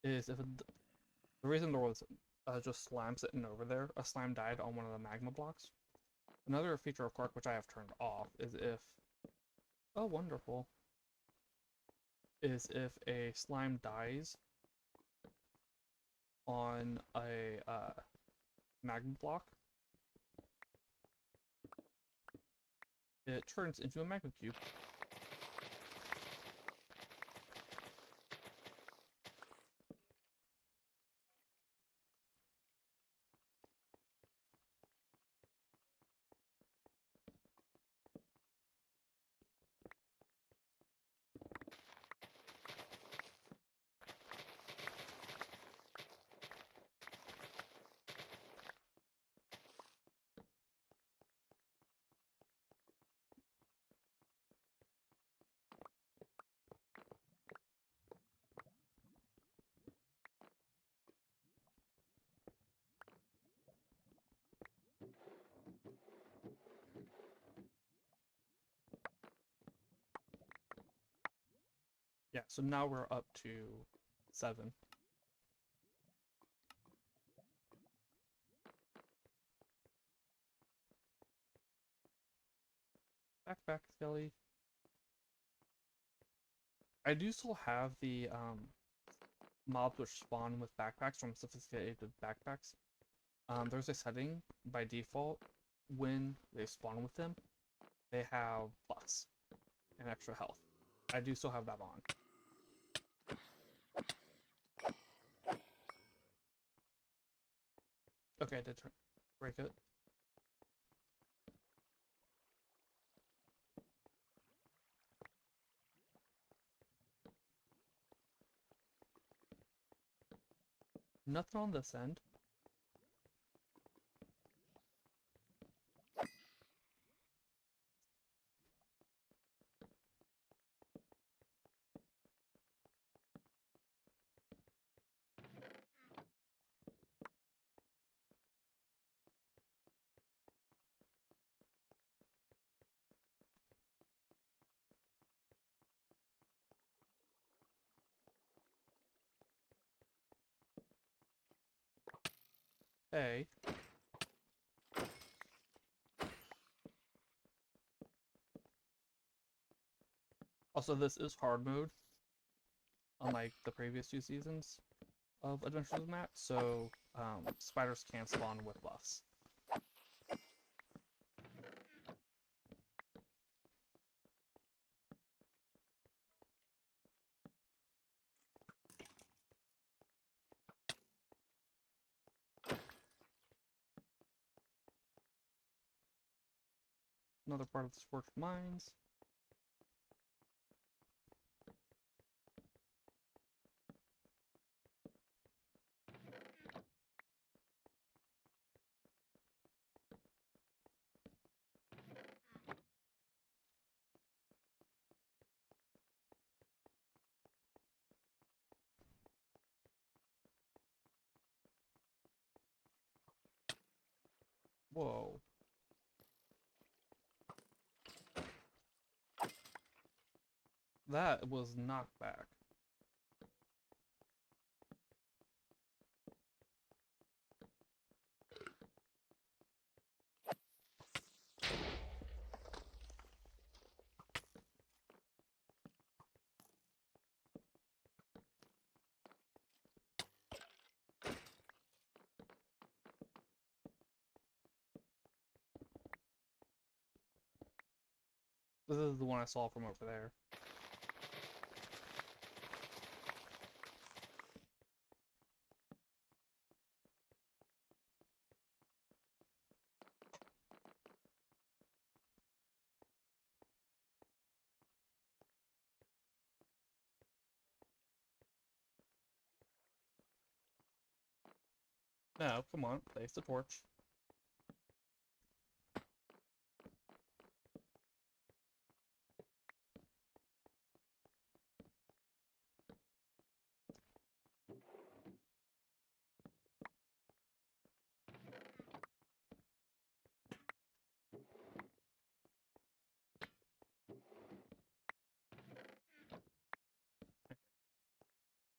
is if the reason there was just slime sitting over there, a slime died on one of the magma blocks. Another feature of Quark which I have turned off is if, oh wonderful, is if a slime dies on a magma block, it turns into a magma cube. Yeah, so now we're up to 7. Back, Skelly. I do still have the mobs which spawn with backpacks from sophisticated backpacks. There's a setting by default when they spawn with them, they have buffs and extra health. I do still have that on. Okay, I did break it. Nothing on this end. Hey. Also, this is hard mode, unlike the previous 2 seasons of Adventures of Matt, so spiders can spawn with buffs. Another part of the Scorched Mines. Whoa. That was knockback. This is the one I saw from over there. No, come on, place the torch.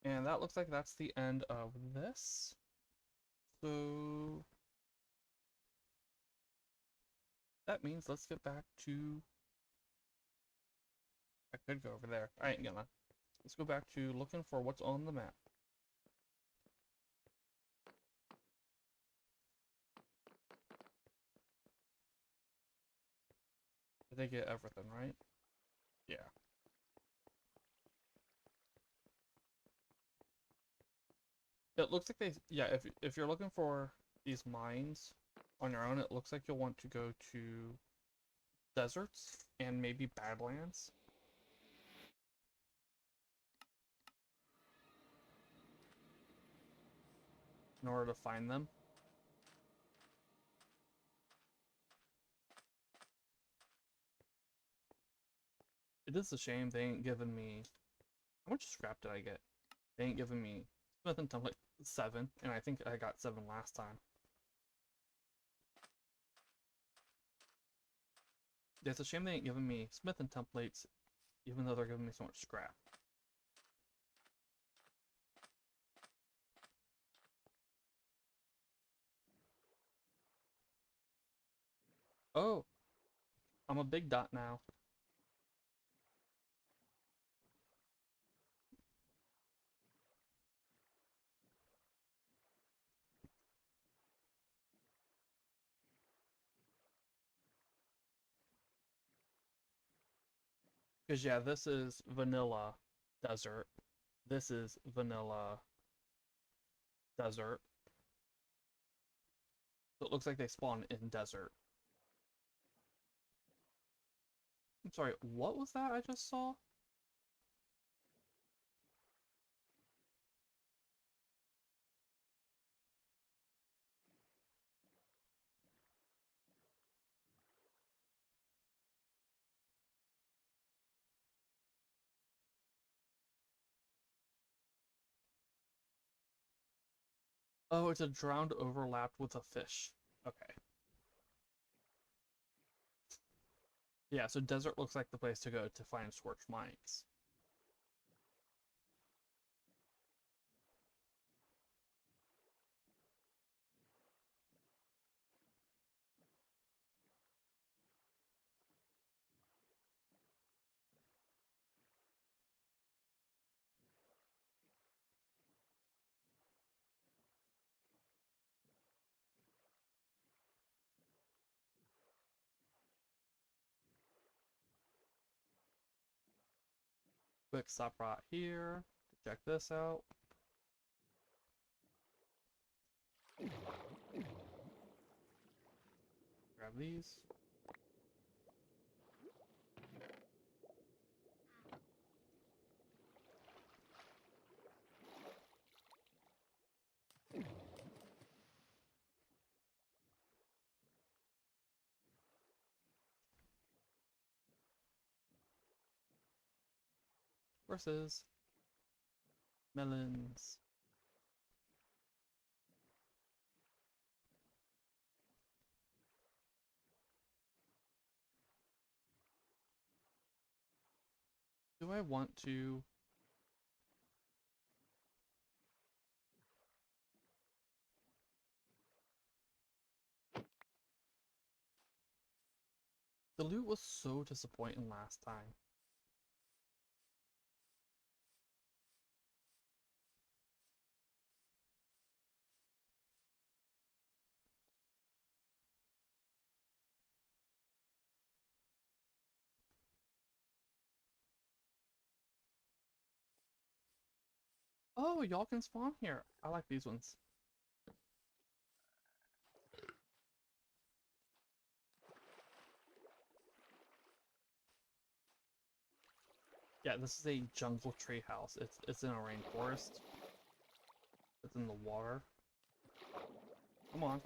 And that looks like that's the end of this. So that means let's get back to... I could go over there. I ain't gonna. Let's go back to looking for what's on the map. Did they get everything, right? Yeah. It looks like they... Yeah, if you're looking for these mines on your own, it looks like you'll want to go to deserts and maybe badlands in order to find them. It is a shame they ain't given me... How much scrap did I get? They ain't given me Smith and Template 7, and I think I got 7 last time. It's a shame they ain't given me Smith and Templates, even though they're giving me so much scrap. Oh! I'm a big dot now. Because yeah, this is vanilla desert. This is vanilla desert. So it looks like they spawn in desert. I'm sorry, what was that I just saw? Oh, it's a drowned overlapped with a fish. Okay. Yeah, so desert looks like the place to go to find scorched mines. Quick stop right here to check this out. Grab these. Versus melons. Do I want to... The loot was so disappointing last time. Oh, y'all can spawn here. I like these ones. Yeah, this is a jungle tree house. It's in a rainforest. It's in the water. Come on.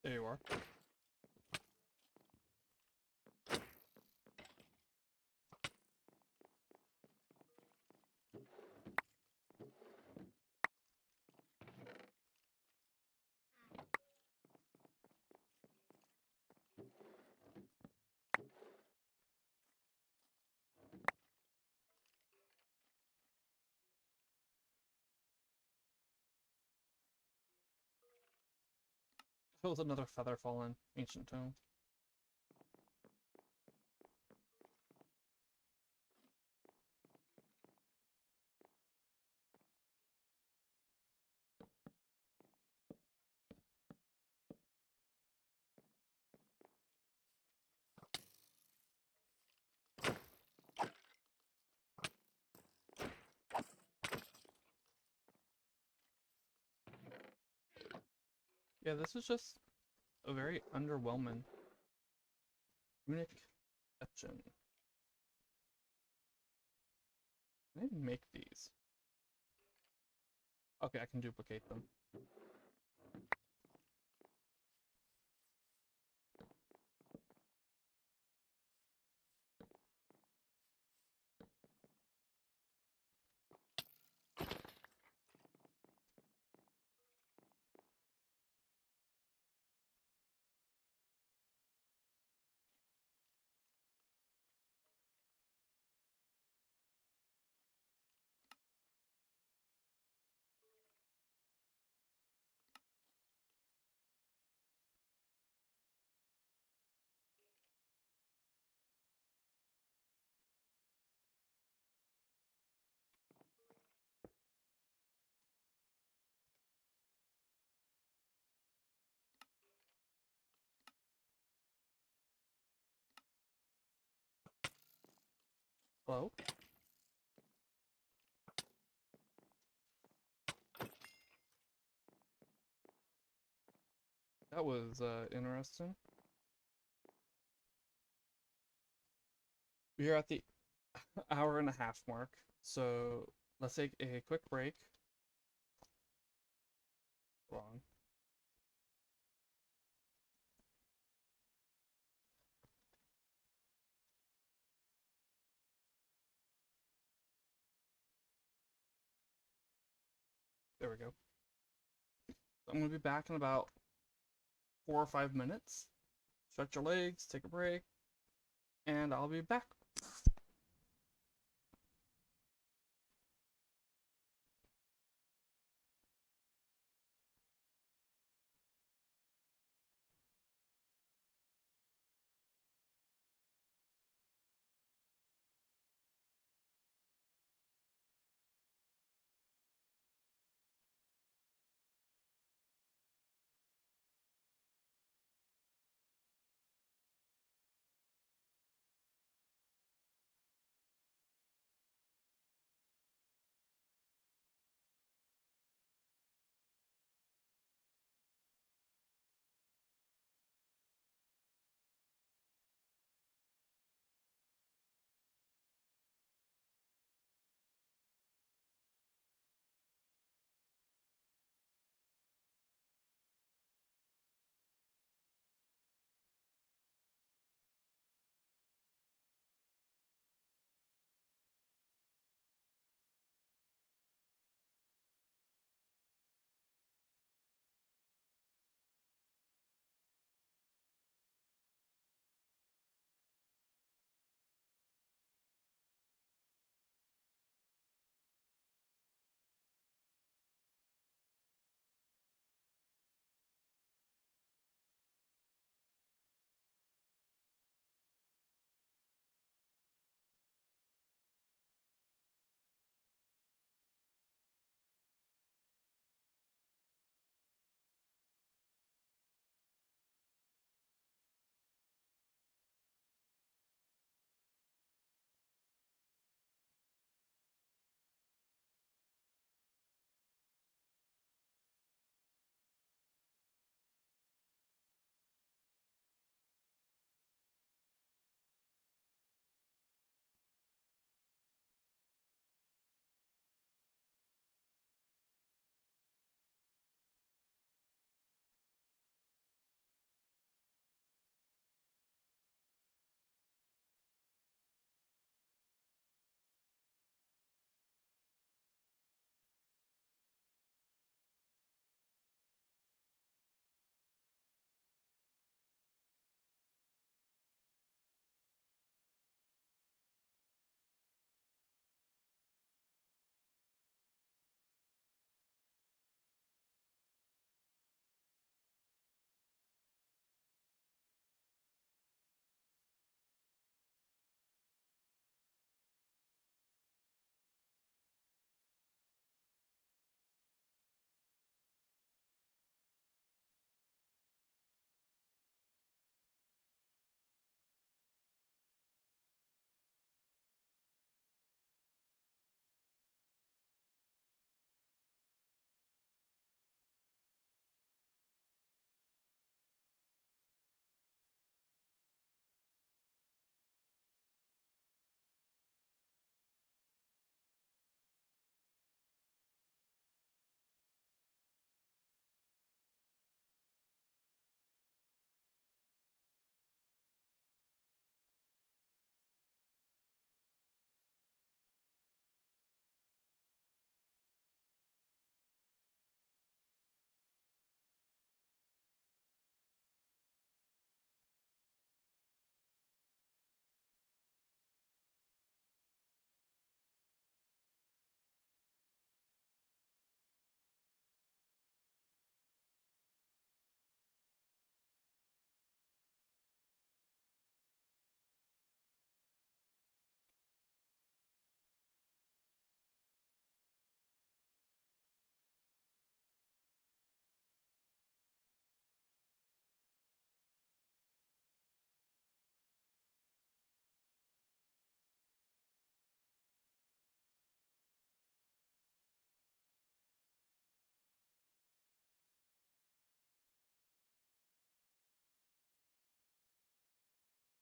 There you are. It was another feather fallen ancient tome. Yeah, this is just a very underwhelming runic etching. Can I make these? Okay, I can duplicate them. Hello? That was interesting. We are at the hour and a half mark, so let's take a quick break. Wrong. There we go. I'm going to be back in about 4 or 5 minutes. Stretch your legs, take a break, and I'll be back.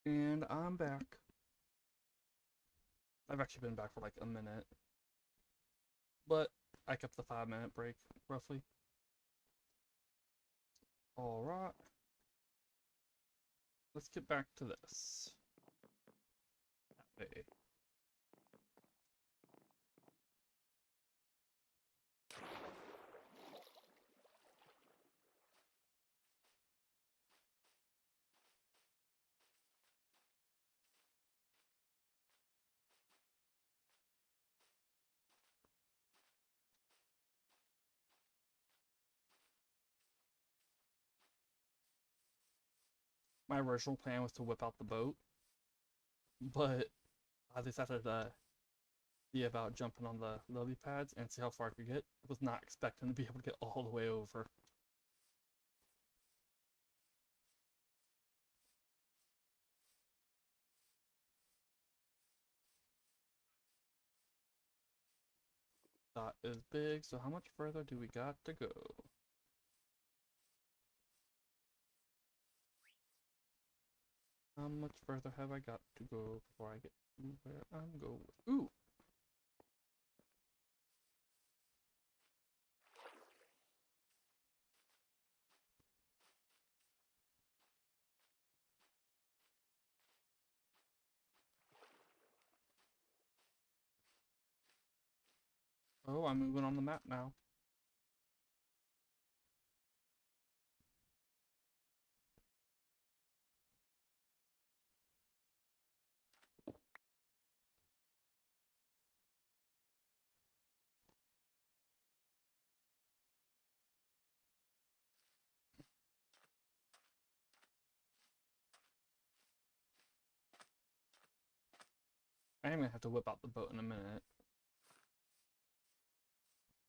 And I'm back. I've actually been back for like a minute. But I kept the 5-minute break, roughly. Alright. Let's get back to this. That way. My original plan was to whip out the boat, but I decided to see about jumping on the lily pads and see how far I could get. I was not expecting to be able to get all the way over. That is big, so how much further do we got to go? How much further have I got to go before I get to where I'm going? Ooh! Oh, I'm moving on the map now. I am gonna have to whip out the boat in a minute.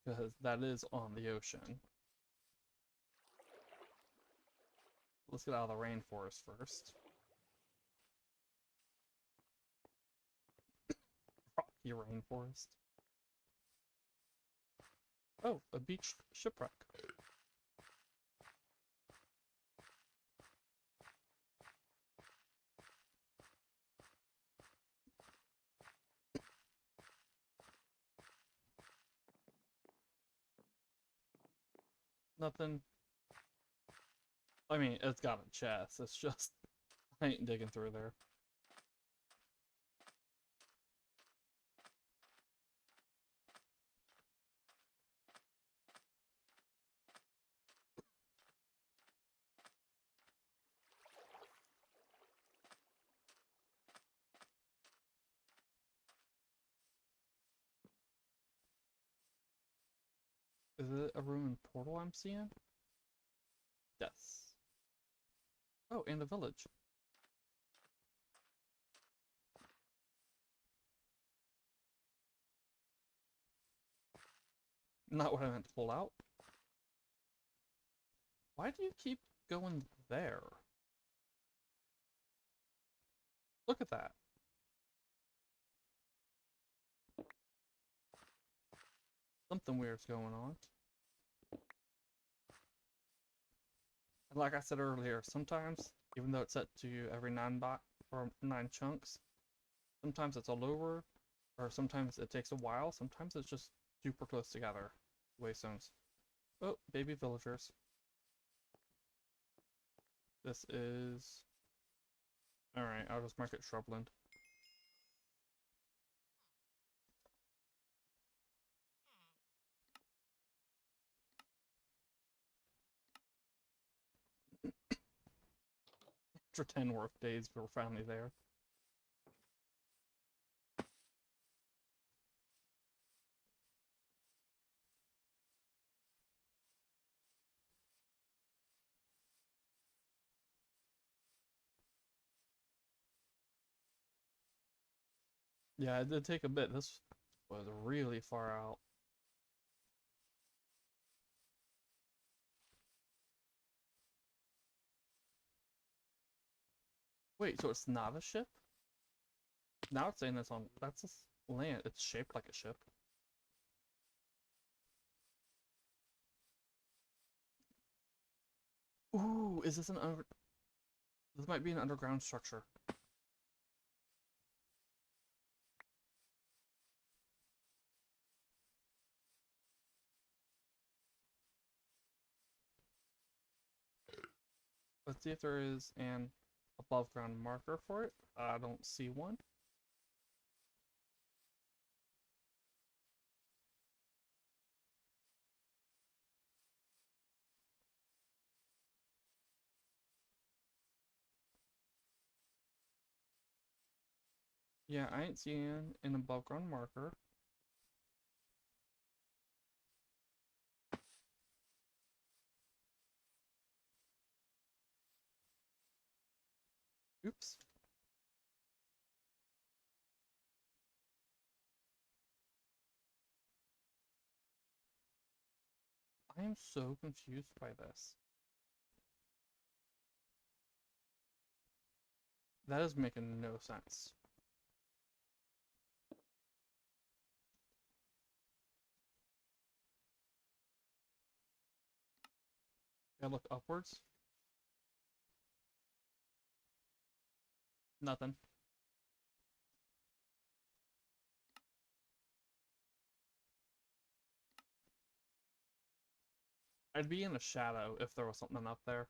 Because that is on the ocean. Let's get out of the rainforest first. Rocky rainforest. Oh, a beach shipwreck. Nothing. I mean, it's got a chest. It's just, I ain't digging through there. Is it a ruined portal I'm seeing? Yes. Oh, and a village. Not what I meant to pull out. Why do you keep going there? Look at that. Something weird's going on. And like I said earlier, sometimes, even though it's set to every 9 or 9 chunks, sometimes it's all over, or sometimes it takes a while, sometimes it's just super close together. Waystones. Oh, baby villagers. This is... Alright, I'll just mark it shrubland. After 10 work days, we're finally there. Yeah, it did take a bit. This was really far out. Wait, so it's not a ship? Now it's saying it's on... That's a land. It's shaped like a ship. Ooh, is this an under... This might be an underground structure. Let's see if there is an above ground marker for it. I don't see one. Yeah, I ain't seeing an above ground marker. Oops. I am so confused by this. That is making no sense. I look upwards. Nothing. I'd be in a shadow if there was something up there.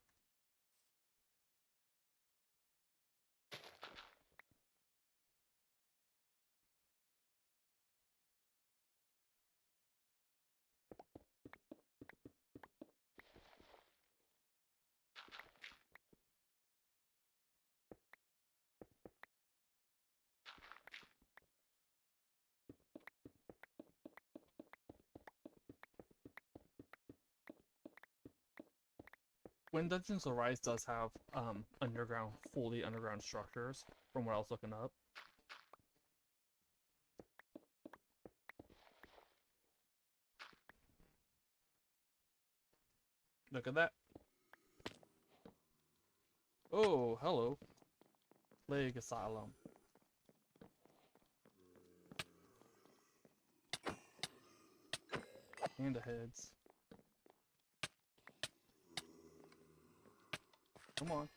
When Dungeons Arise does have underground, fully underground structures, from what I was looking up. Look at that. Oh, hello. Plague Asylum. Panda heads. Come on.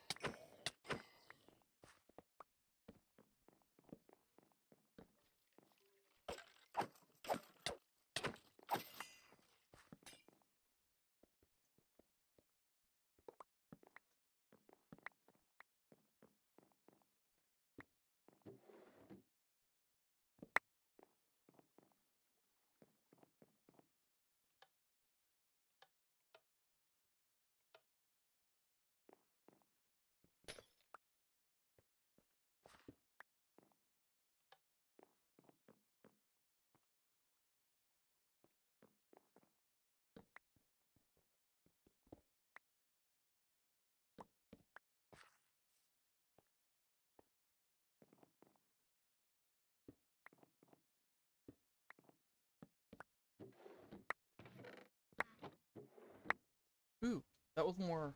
Ooh, that was more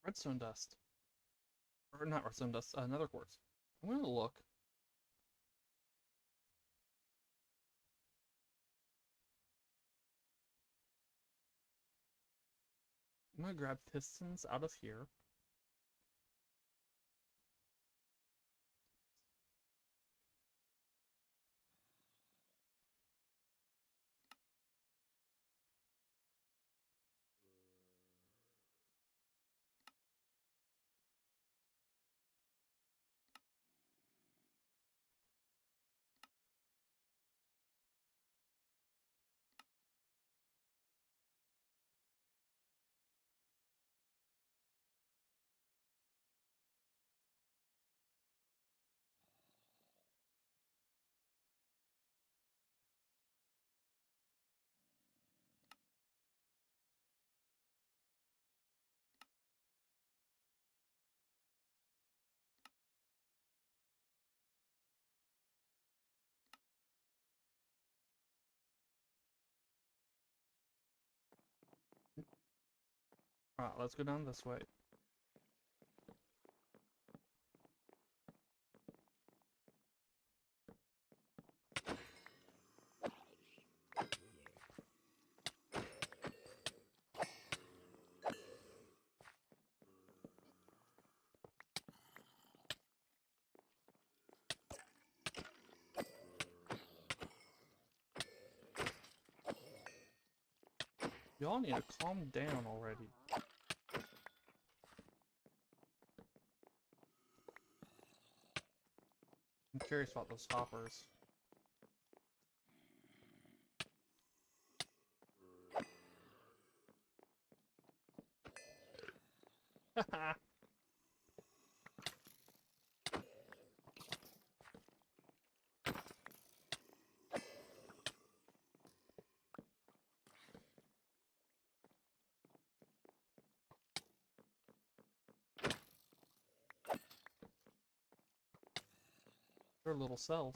redstone dust. Or not redstone dust, nether quartz. I'm gonna look. I'm gonna grab pistons out of here. Alright, let's go down this way. Y'all need to calm down already. curious about those hoppers. Haha. They're little cells.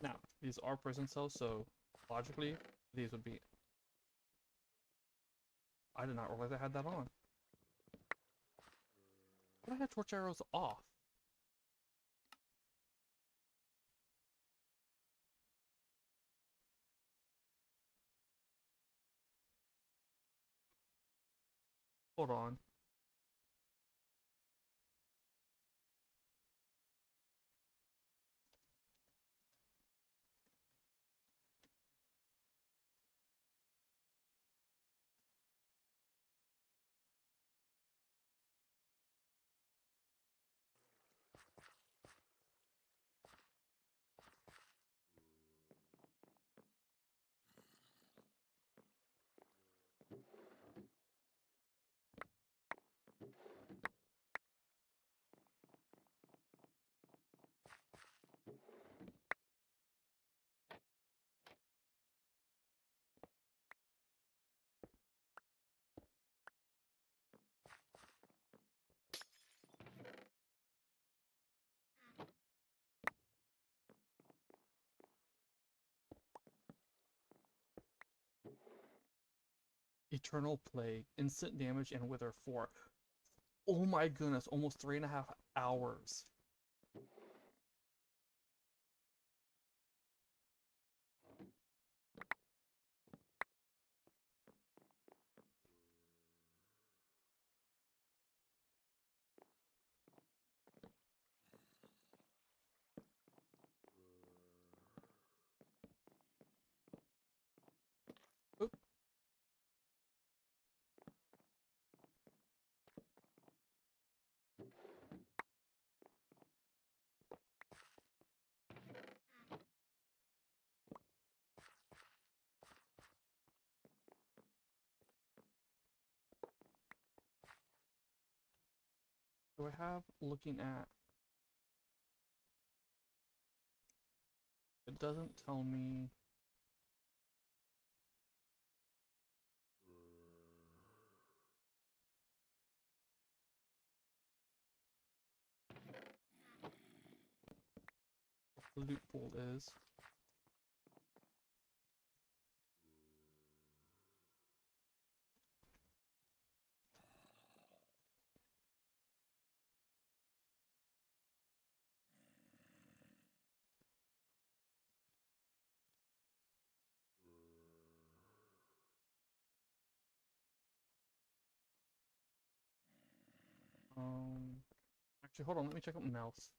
Now, these are prison cells, so logically, these would be... I did not realize I had that on. But I had torch arrows off. Hold on. Eternal Plague, instant damage, and wither 4. Oh my goodness, almost 3.5 hours. Oop. Do I have looking at... It doesn't tell me... what the loot pool is. Actually, hold on, let me check something else.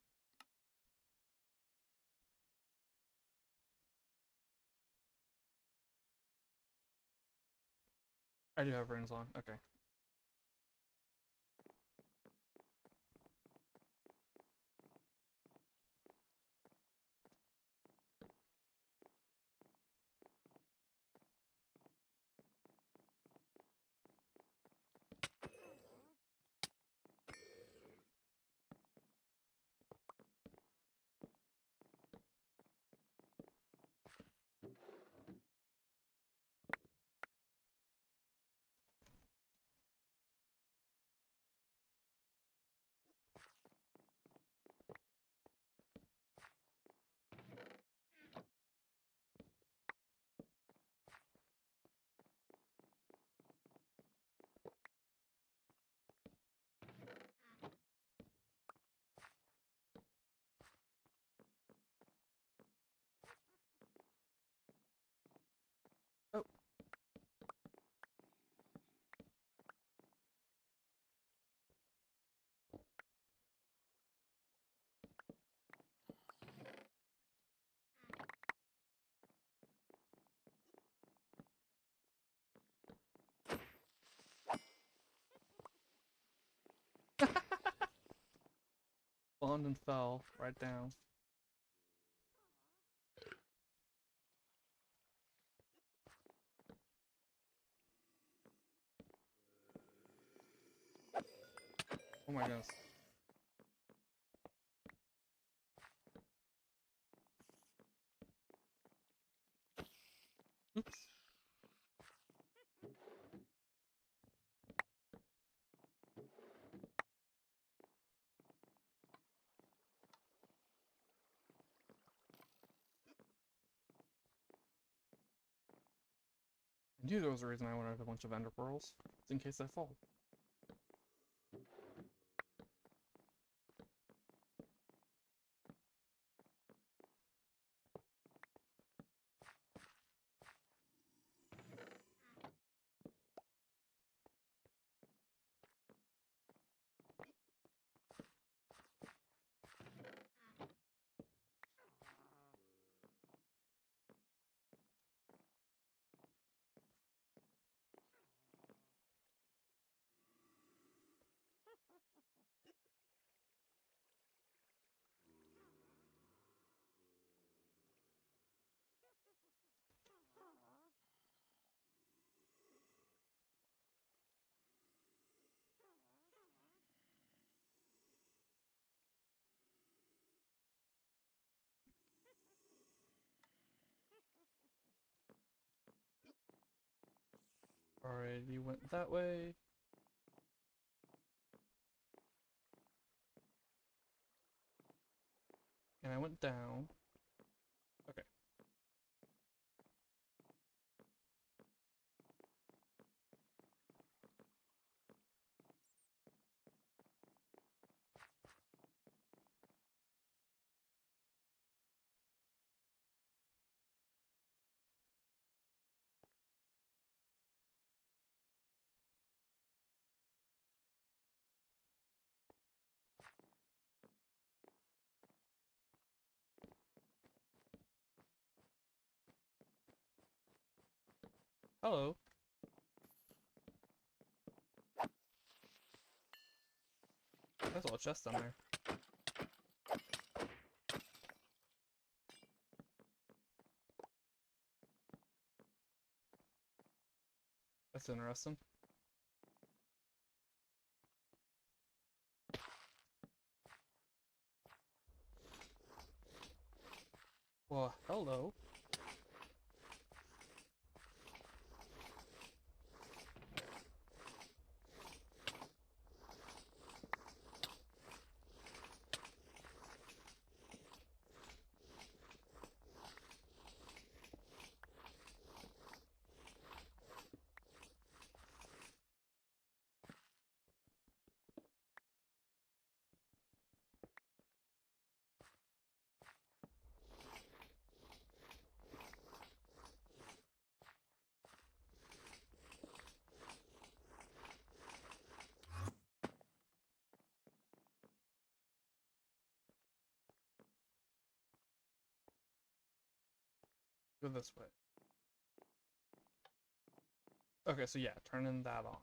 I do have rings on, okay. spawned and fell right down. Oh my goodness. Oops. I knew there was a reason I wanted a bunch of ender pearls. It's in case I fall. Alright, you went that way. And I went down. Okay. Hello. There's a little chest down there. That's interesting. Well, hello. Go this way. Okay, so yeah, turning that on.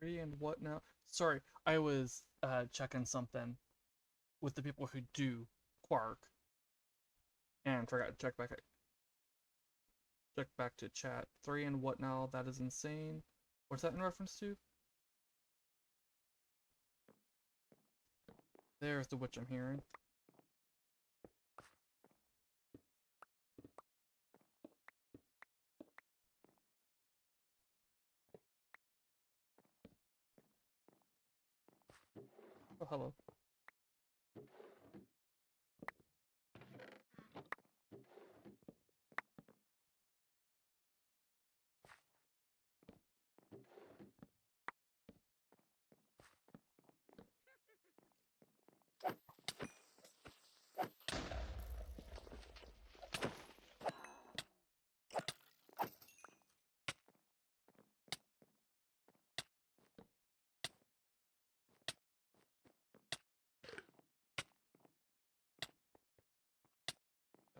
And what now? Sorry, I was checking something with the people who do Quark and forgot to check back to chat. 3 and what now? That is insane. What's that in reference to? There's the witch I'm hearing. Oh, hello.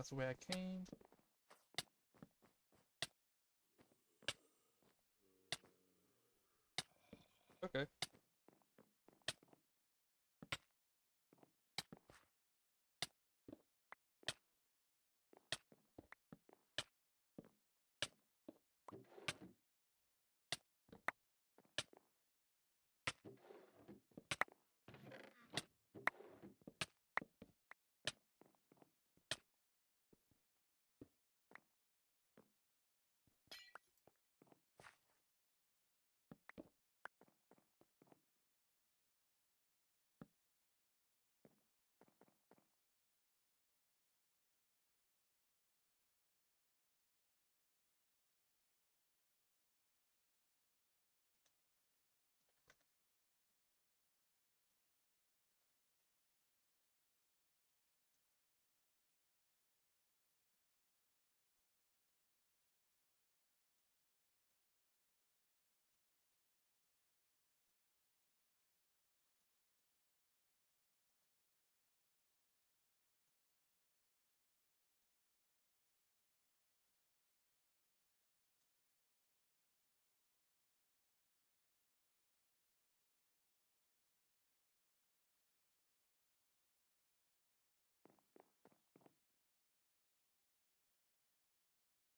That's the way I came. Okay.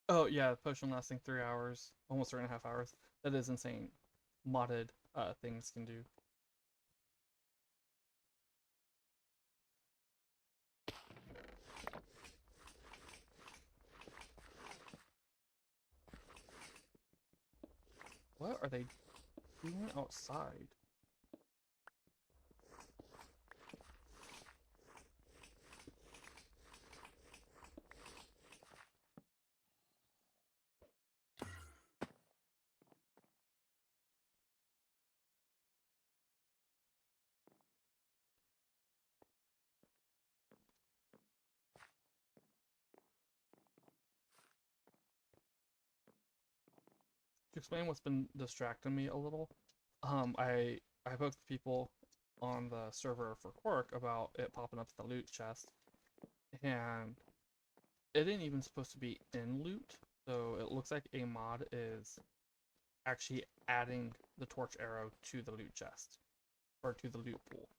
Oh yeah, potion lasting 3 hours, almost 3.5 hours. That is insane. Modded things can do. What are they doing outside? To explain what's been distracting me a little, I poked the people on the server for Quark about it popping up the loot chest, and it ain't even supposed to be in loot, so it looks like a mod is actually adding the torch arrow to the loot chest, or to the loot pool.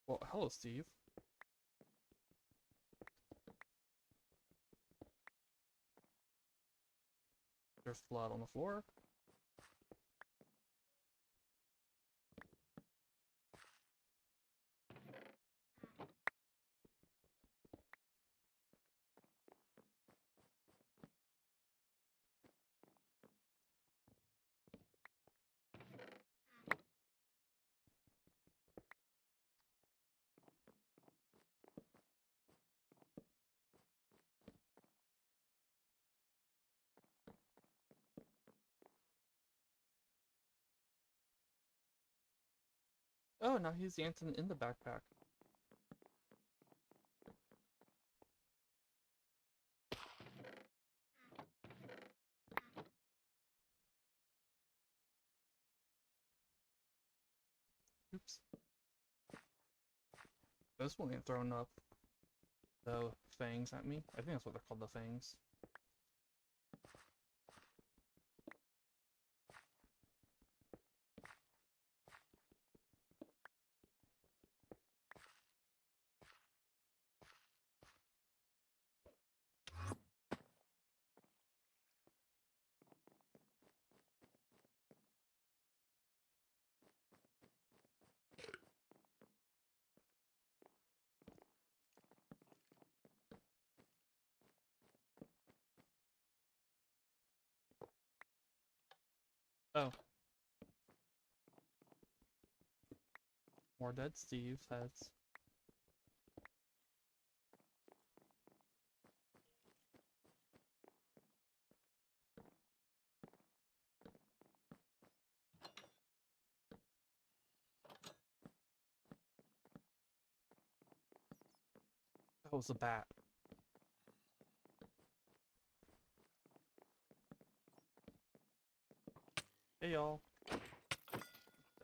Well, hello, Steve. There's blood on the floor. Oh, now he's the antidote in the backpack. Oops. This one ain't throwing up the fangs at me. I think that's what they're called, the fangs. Oh. More dead Steve heads. That was a bat. Hey y'all.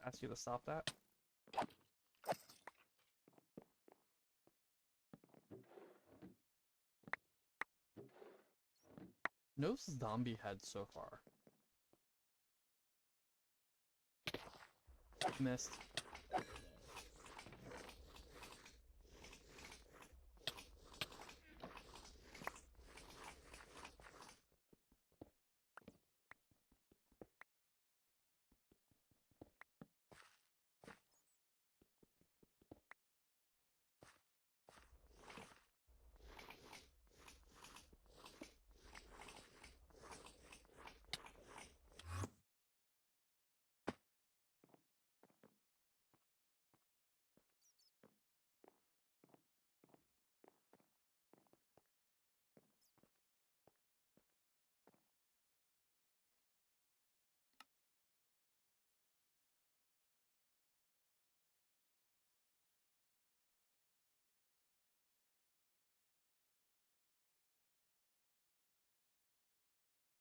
Ask you to stop that. No zombie heads so far. Missed.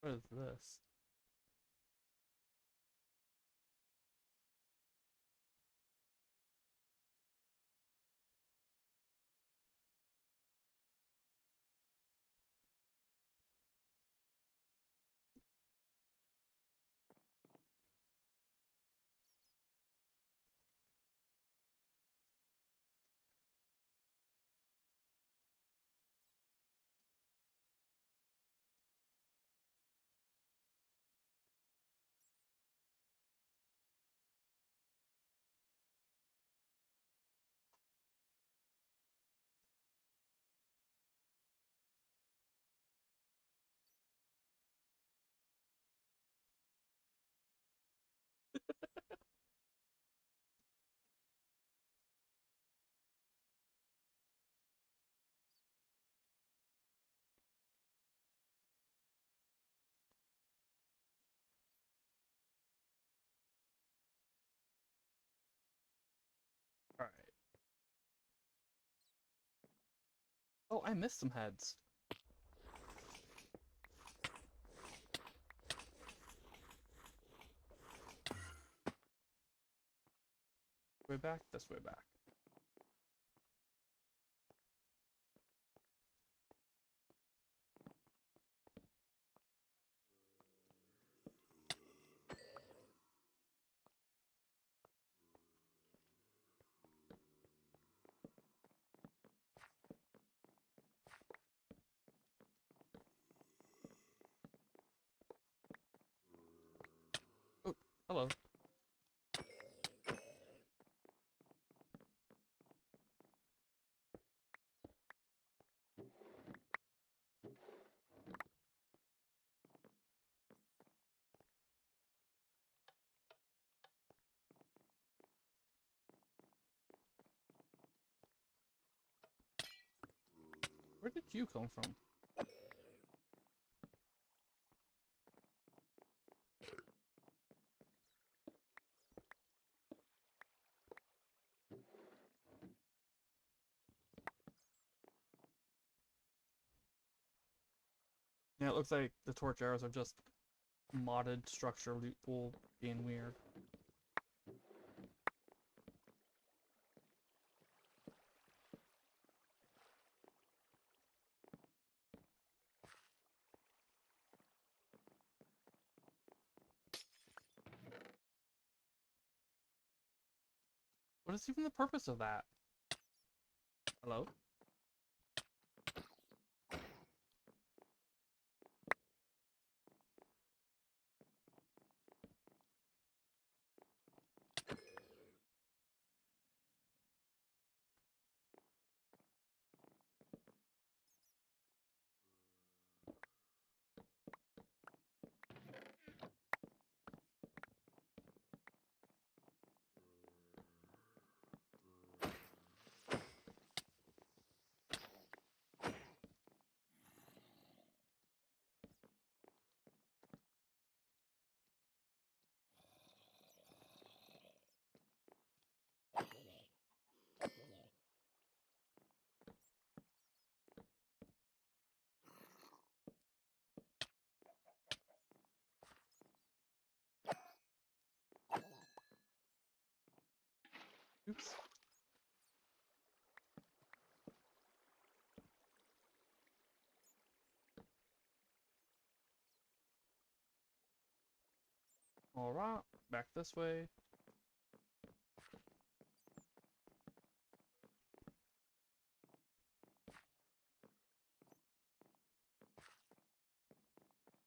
What is this? Alright. Oh, I missed some heads. Way back? This way back. Oh, hello. Where did you come from? Yeah, it looks like the torch arrows are just modded structure loot pool being weird. What is even the purpose of that? Hello? Alright, back this way.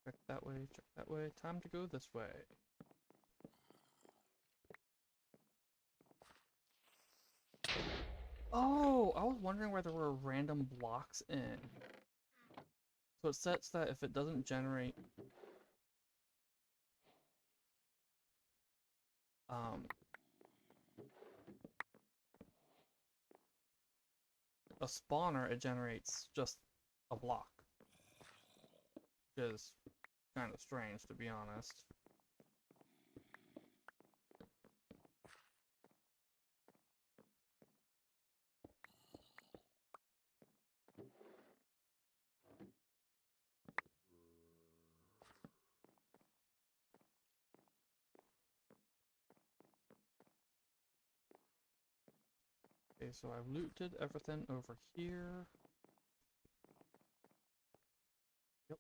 Check that way, check that way. Time to go this way. Oh, I was wondering where there were random blocks in. So it sets that if it doesn't generate a spawner, it generates just a block. Which is kind of strange, to be honest. Okay, so I've looted everything over here. Yep.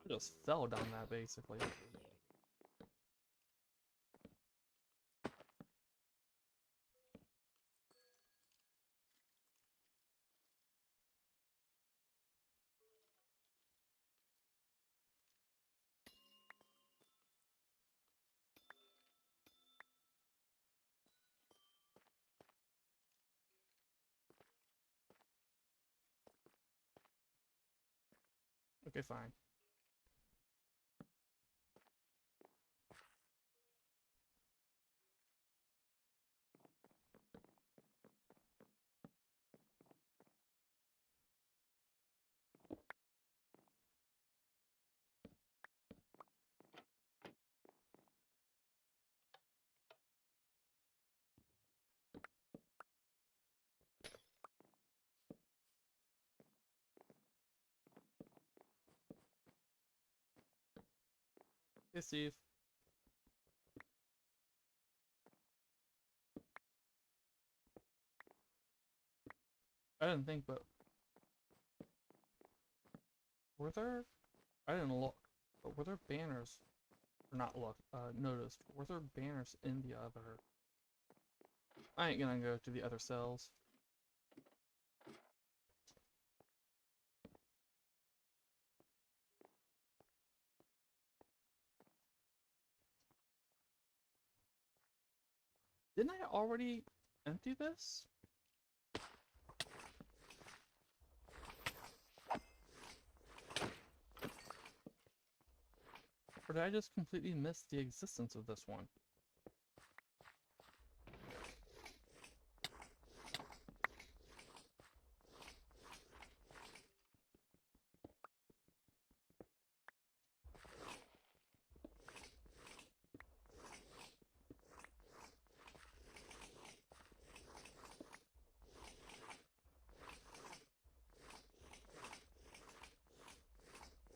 I just fell down that, basically. Okay, fine. Hey, Steve. I didn't think, but were there? I didn't look, but were there banners? Or not look, noticed. Were there banners in the other? I ain't gonna go to the other cells. Didn't I already empty this? Or did I just completely miss the existence of this one?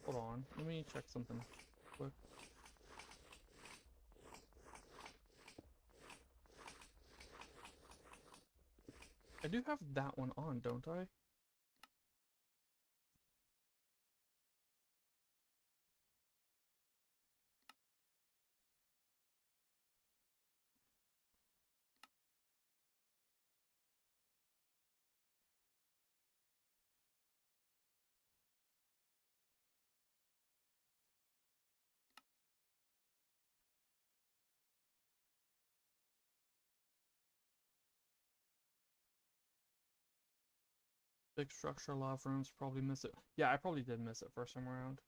Hold on, let me check something quick. I do have that one on, don't I? Big structure, a lot of rooms, probably miss it. Yeah, I probably did miss it first time around.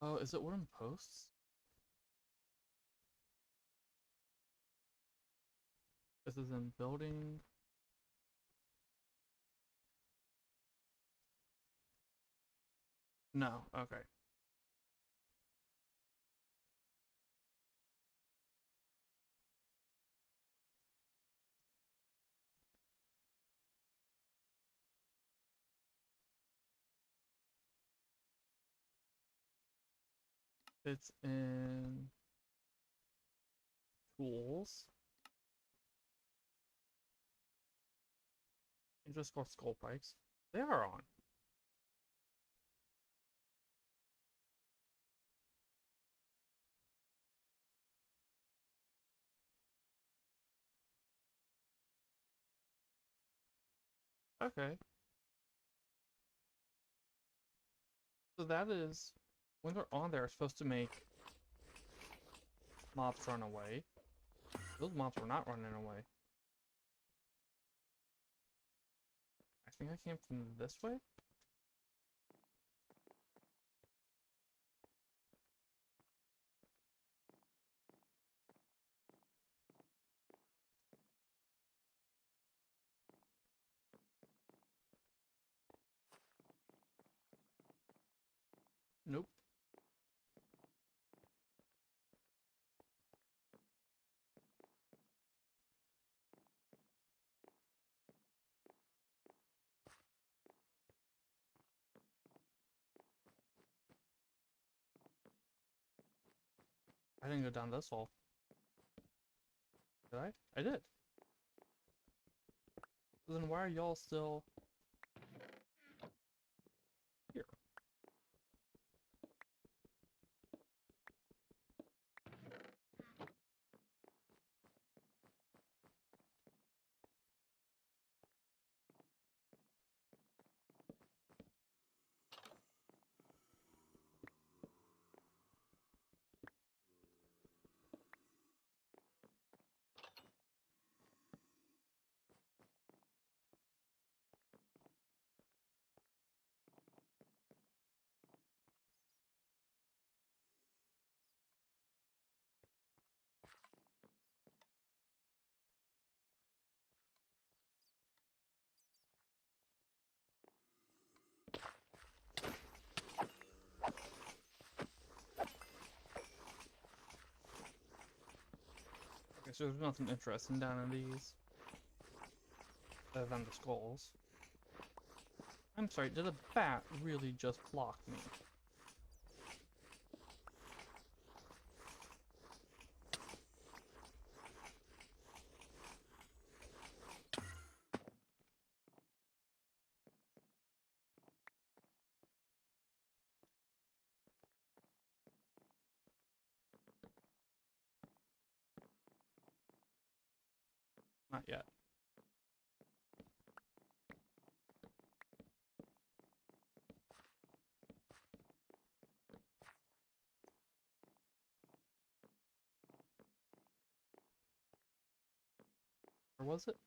Oh, is it wooden posts? This is in building. No, okay. It's in tools. You just go skull pikes. They are on. Okay. So that is, when they're on there, it's supposed to make mobs run away. Those mobs were not running away. I think I came from this way? Nope. I didn't go down this hole. Did I? I did. So then why are y'all still here? Okay, so there's nothing interesting down in these. Other than the skulls. I'm sorry, did a bat really just block me? Not yet. Or was it?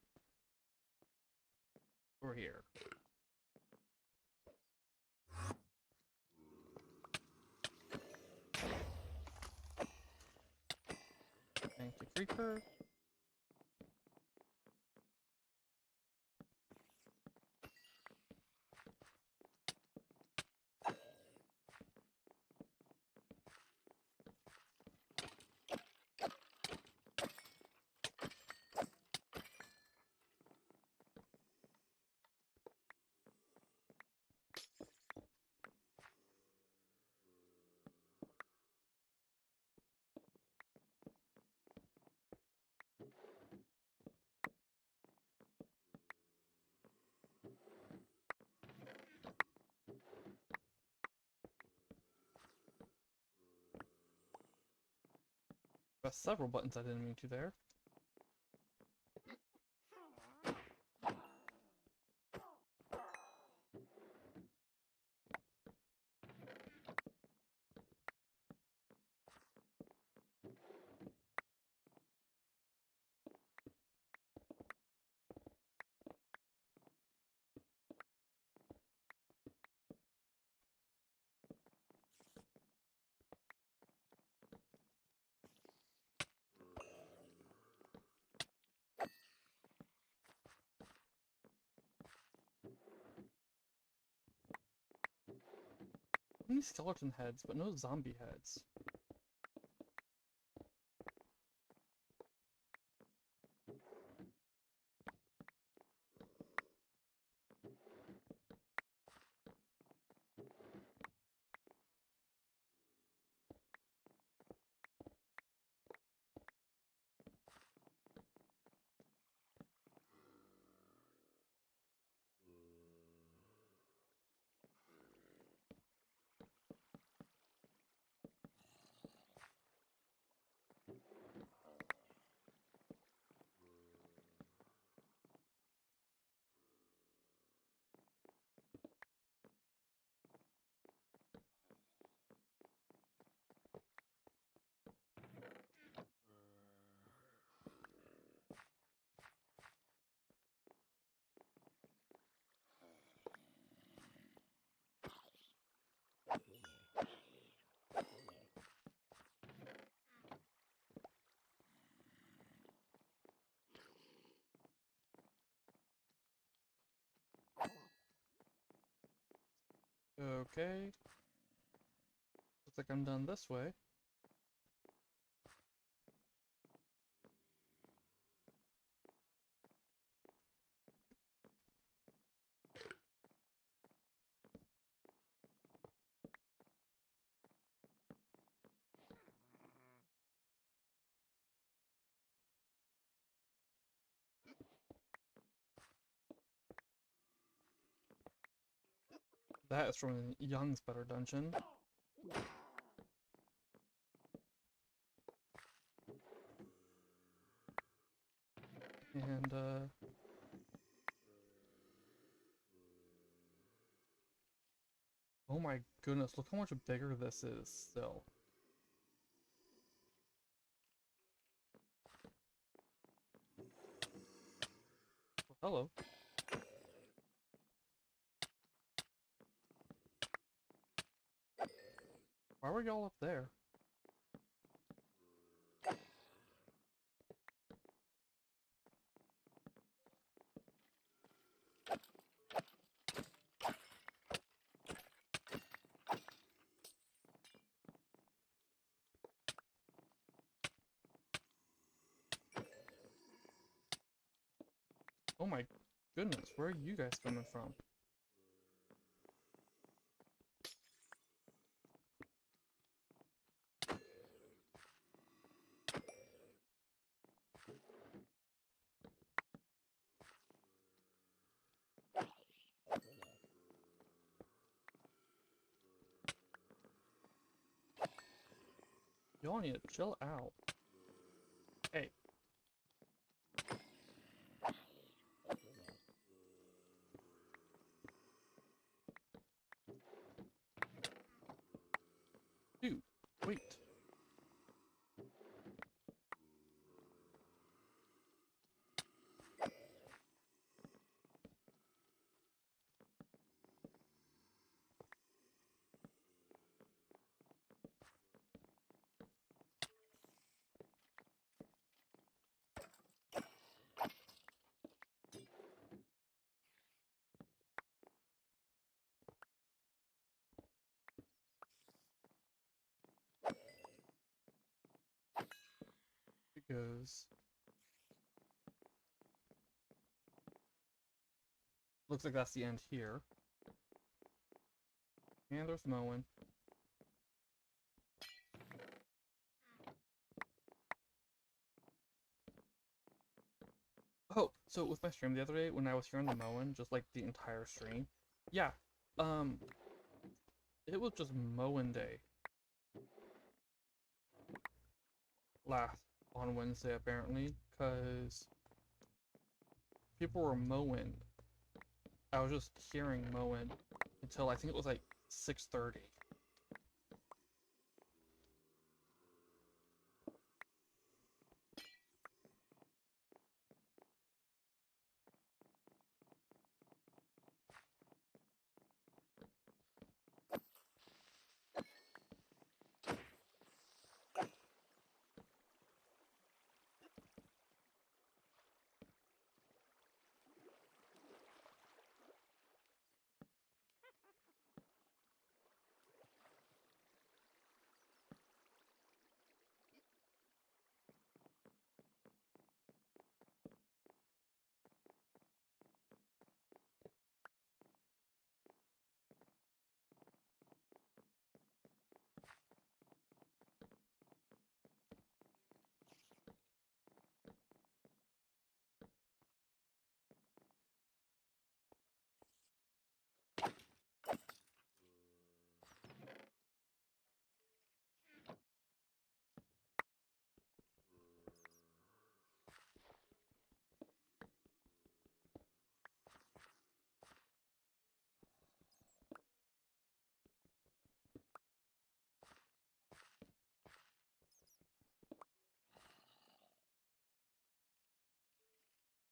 Over here. Thank you, creeper. Pressed several buttons I didn't mean to there. Many skeleton heads, but no zombie heads. Okay. Looks like I'm done this way. That is from Young's Better Dungeon. And, oh my goodness, look how much bigger this is still. Hello. Why were y'all up there? Oh my goodness, where are you guys coming from? Y'all need to chill out. Hey. Dude, wait. Because looks like that's the end here. And there's mowing. Oh, so with my stream the other day, when I was hearing the mowing, just like the entire stream, yeah, um, it was just mowing day. Last on Wednesday, apparently, because people were mowing. I was just hearing mowing until I think it was like 6:30.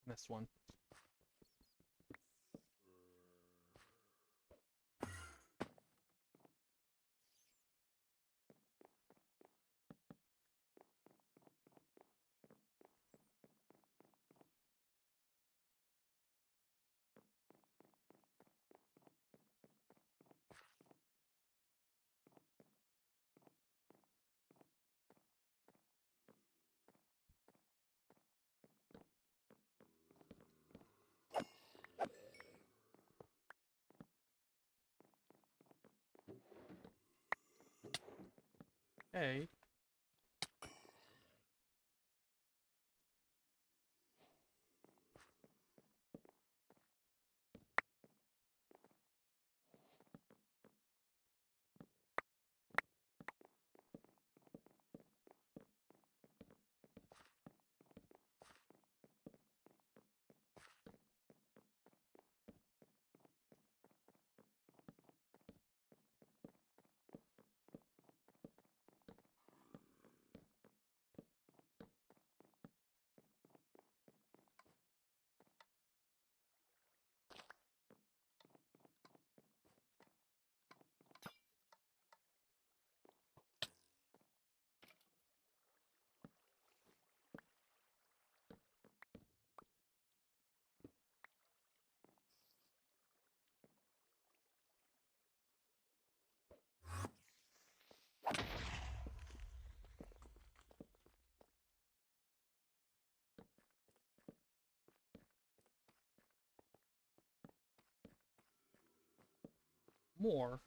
Missed one. Hey. More.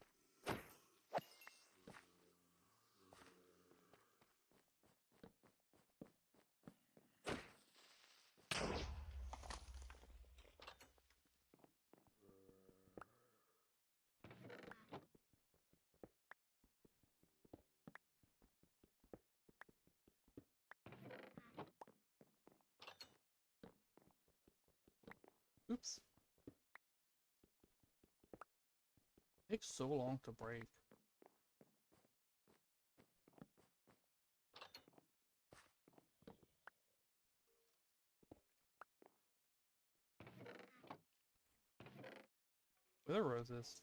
Oops. Takes so long to break. Where are the roses?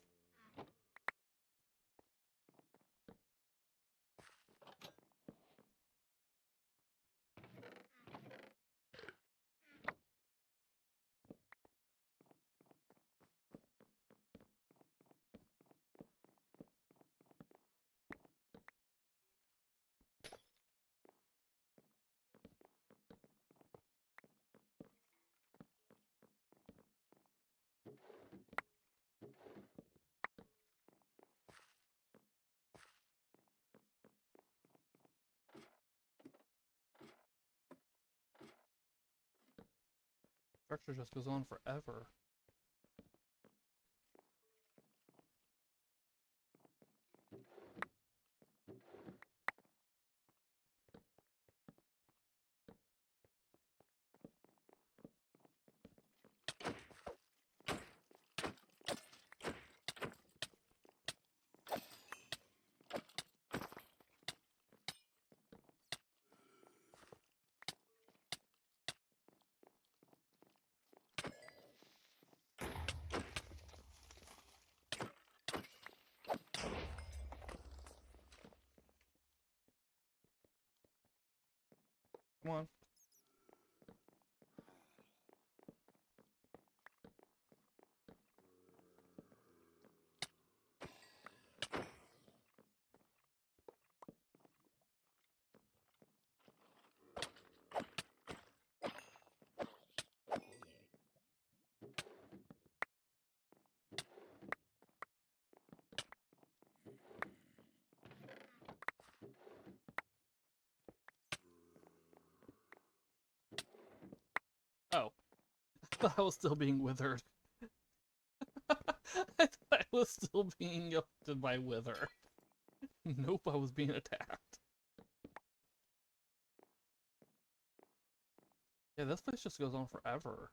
Structure just goes on forever. Come on. Oh. I thought I was still being withered. I thought I was still being affected by wither. Nope, I was being attacked. Yeah, this place just goes on forever.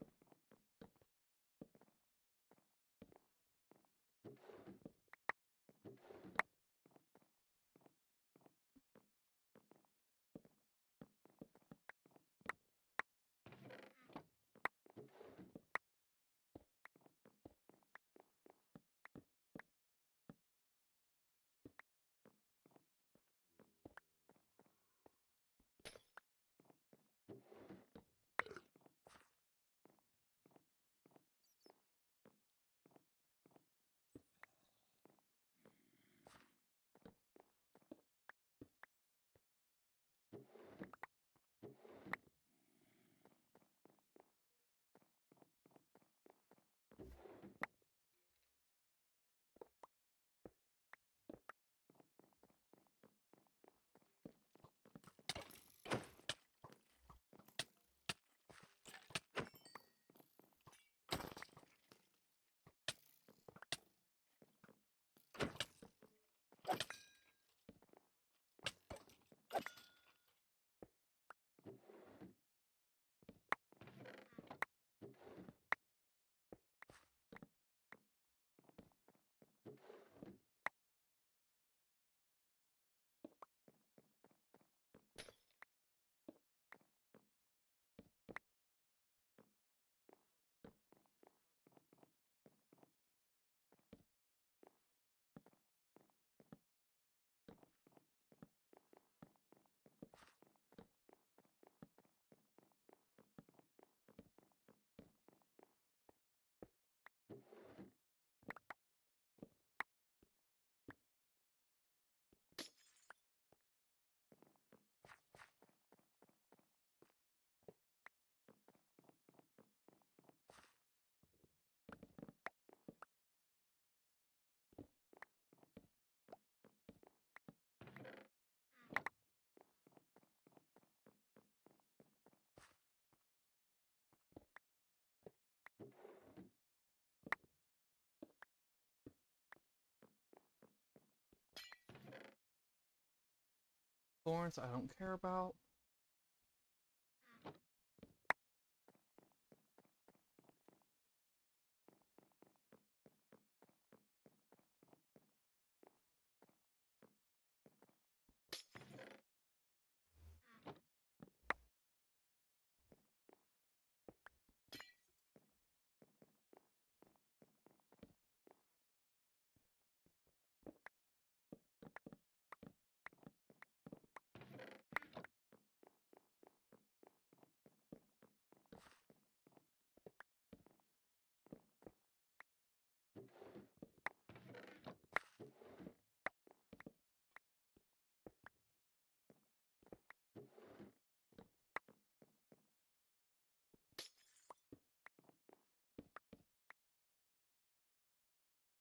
Thorns I don't care about.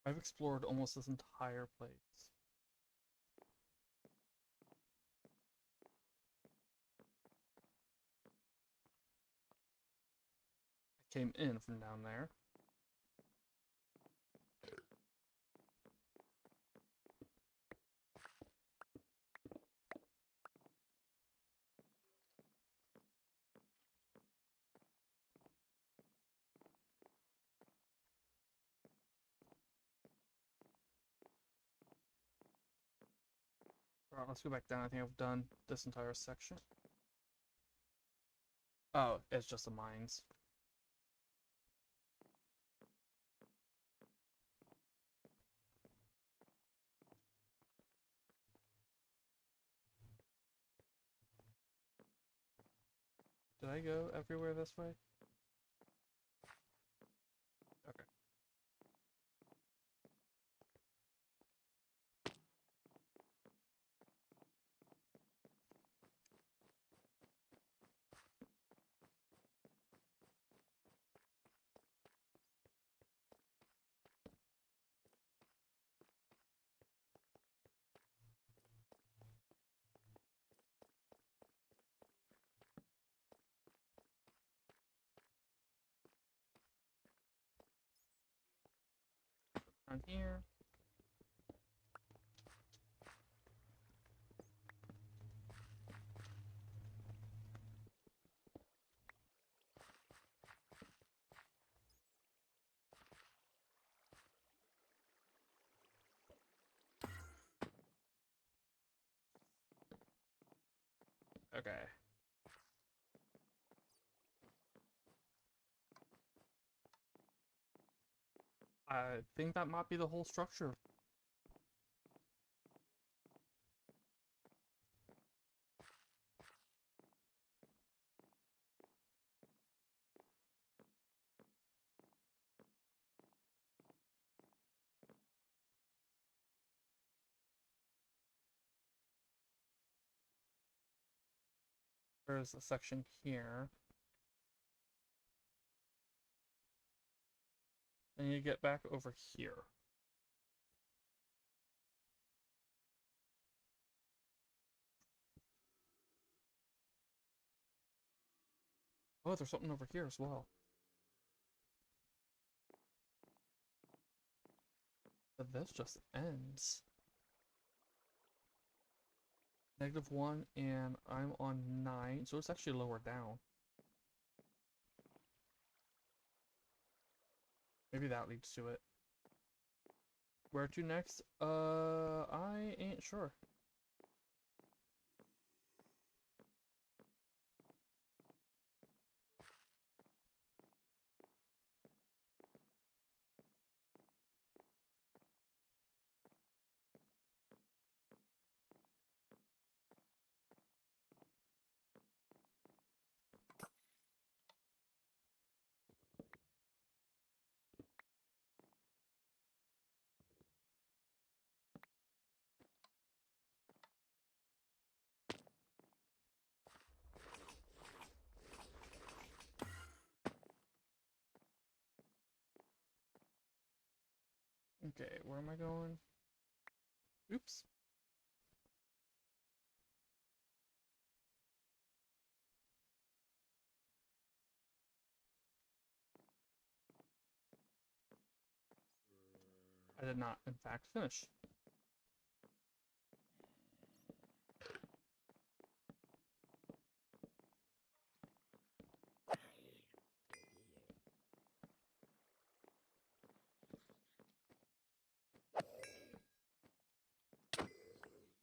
I've explored almost this entire place. I came in from down there. Alright, let's go back down. I think I've done this entire section. Oh, it's just the mines. Did I go everywhere this way? Okay. Down here. Okay. I think that might be the whole structure. There's a section here. And you get back over here. Oh, there's something over here as well. But this just ends. -1, and I'm on 9, so it's actually lower down. Maybe that leads to it. Where to next? I ain't sure. Okay, where am I going? Oops. I did not, in fact, finish.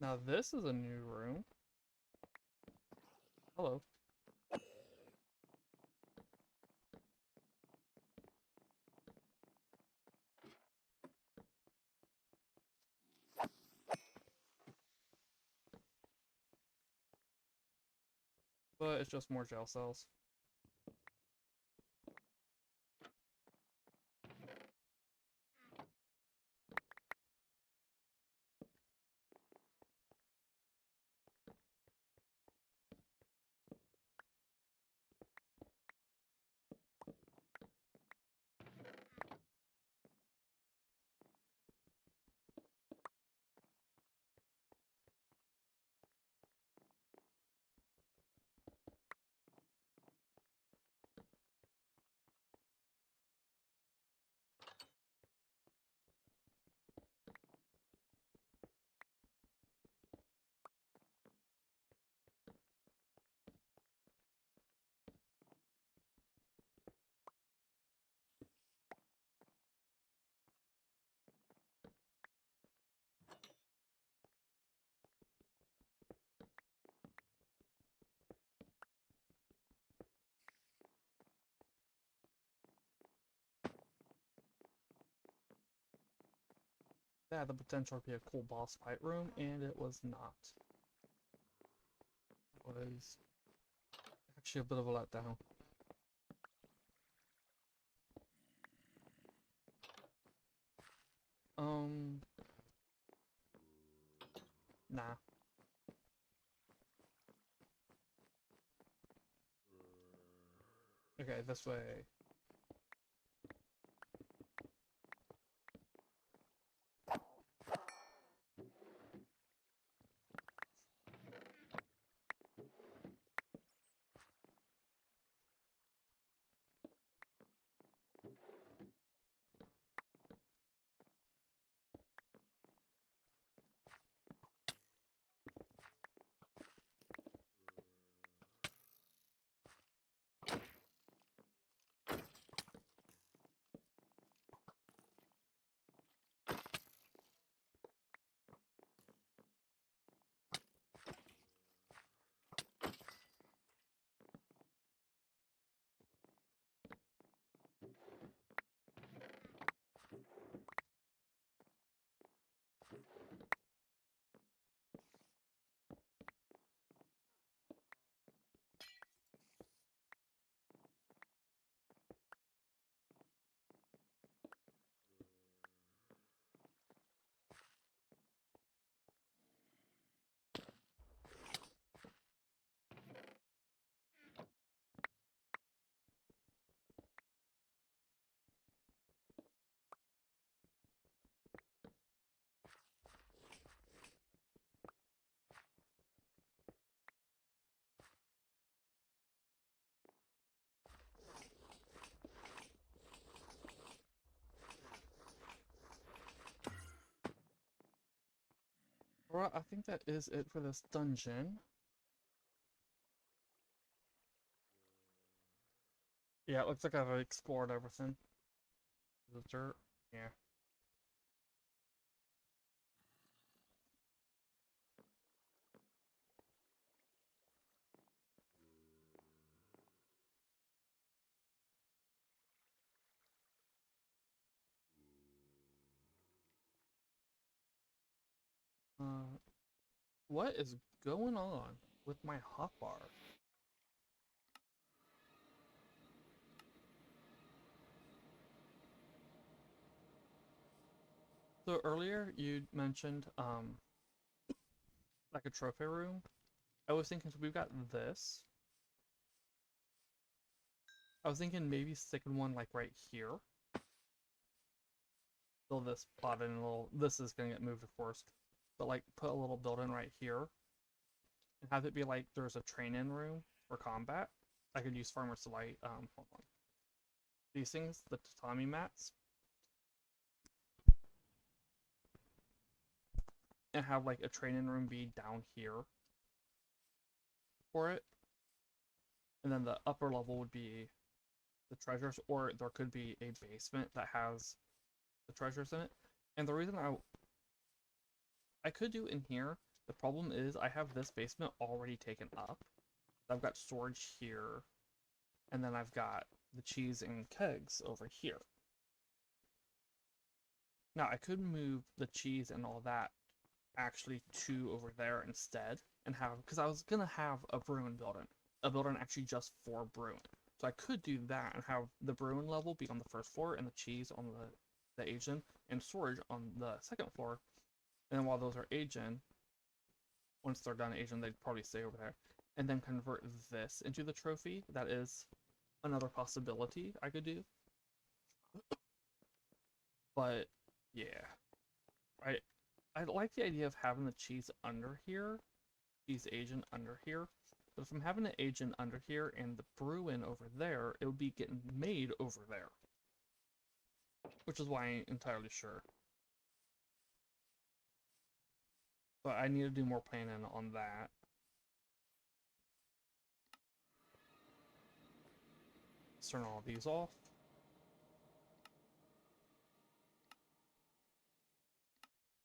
Now this is a new room. Hello. But it's just more jail cells. That had the potential to be a cool boss fight room, and it was not. It was actually a bit of a letdown. Nah. Okay, this way. Alright, I think that is it for this dungeon. Yeah, it looks like I've explored everything. The dirt? Yeah. What is going on with my hotbar? So earlier you mentioned like a trophy room. I was thinking, so we've got this. I was thinking maybe sticking one like right here. Build this plot in a little. This is gonna get moved, of course, but like put a little building right here, and have it be like there's a train-in room for combat. I could use farmers to light. Hold on. These things, the tatami mats, and have like a train-in room be down here for it, and then the upper level would be the treasures, or there could be a basement that has the treasures in it. And the reason I could do in here, The problem is I have this basement already taken up. I've got storage here, and then I've got the cheese and kegs over here. Now, I could move the cheese and all that actually to over there instead, and have, because I was gonna have a brewing building, actually just for brewing. So I could do that and have the brewing level be on the first floor and the cheese on the aging and storage on the second floor. And then while those are aging, once they're done aging, they'd probably stay over there. And then convert this into the trophy. That is another possibility I could do. But yeah, I like the idea of having the cheese under here, cheese agent under here. But if I'm having the agent under here and the brewing over there, it would be getting made over there. Which is why I ain't entirely sure. But I need to do more planning on that. Let's turn all these off.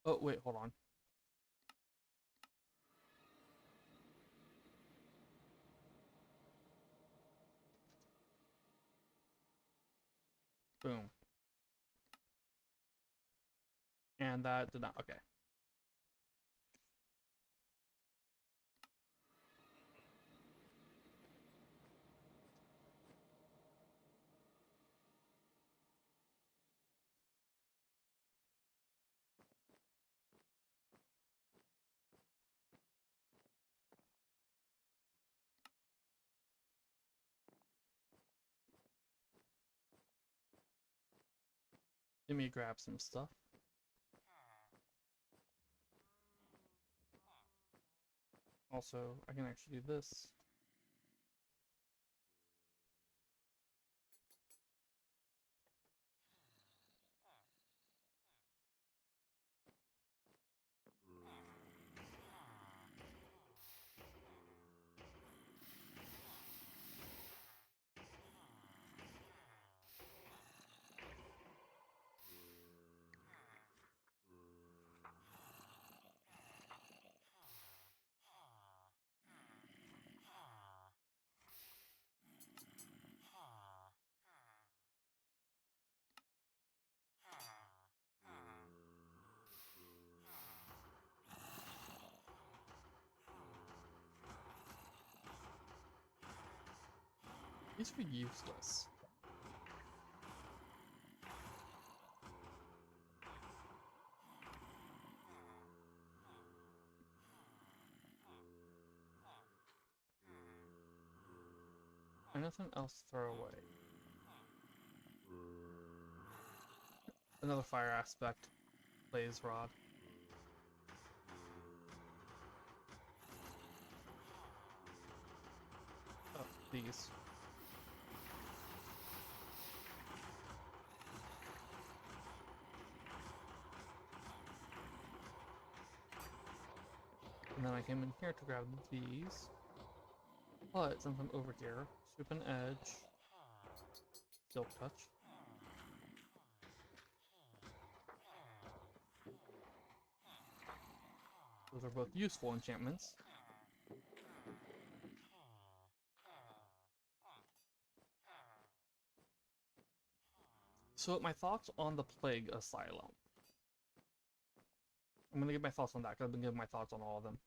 Oh, wait, hold on. Boom. And that did not, okay. Let me grab some stuff. Also, I can actually do this. These are useless. Anything else to throw away? Another fire aspect. Blaze rod. Oh, these. And then I came in here to grab these. But since I'm over here, sweep an edge. Silk touch. Those are both useful enchantments. So my thoughts on the Plague Asylum. I'm gonna give my thoughts on that because I've been giving my thoughts on all of them.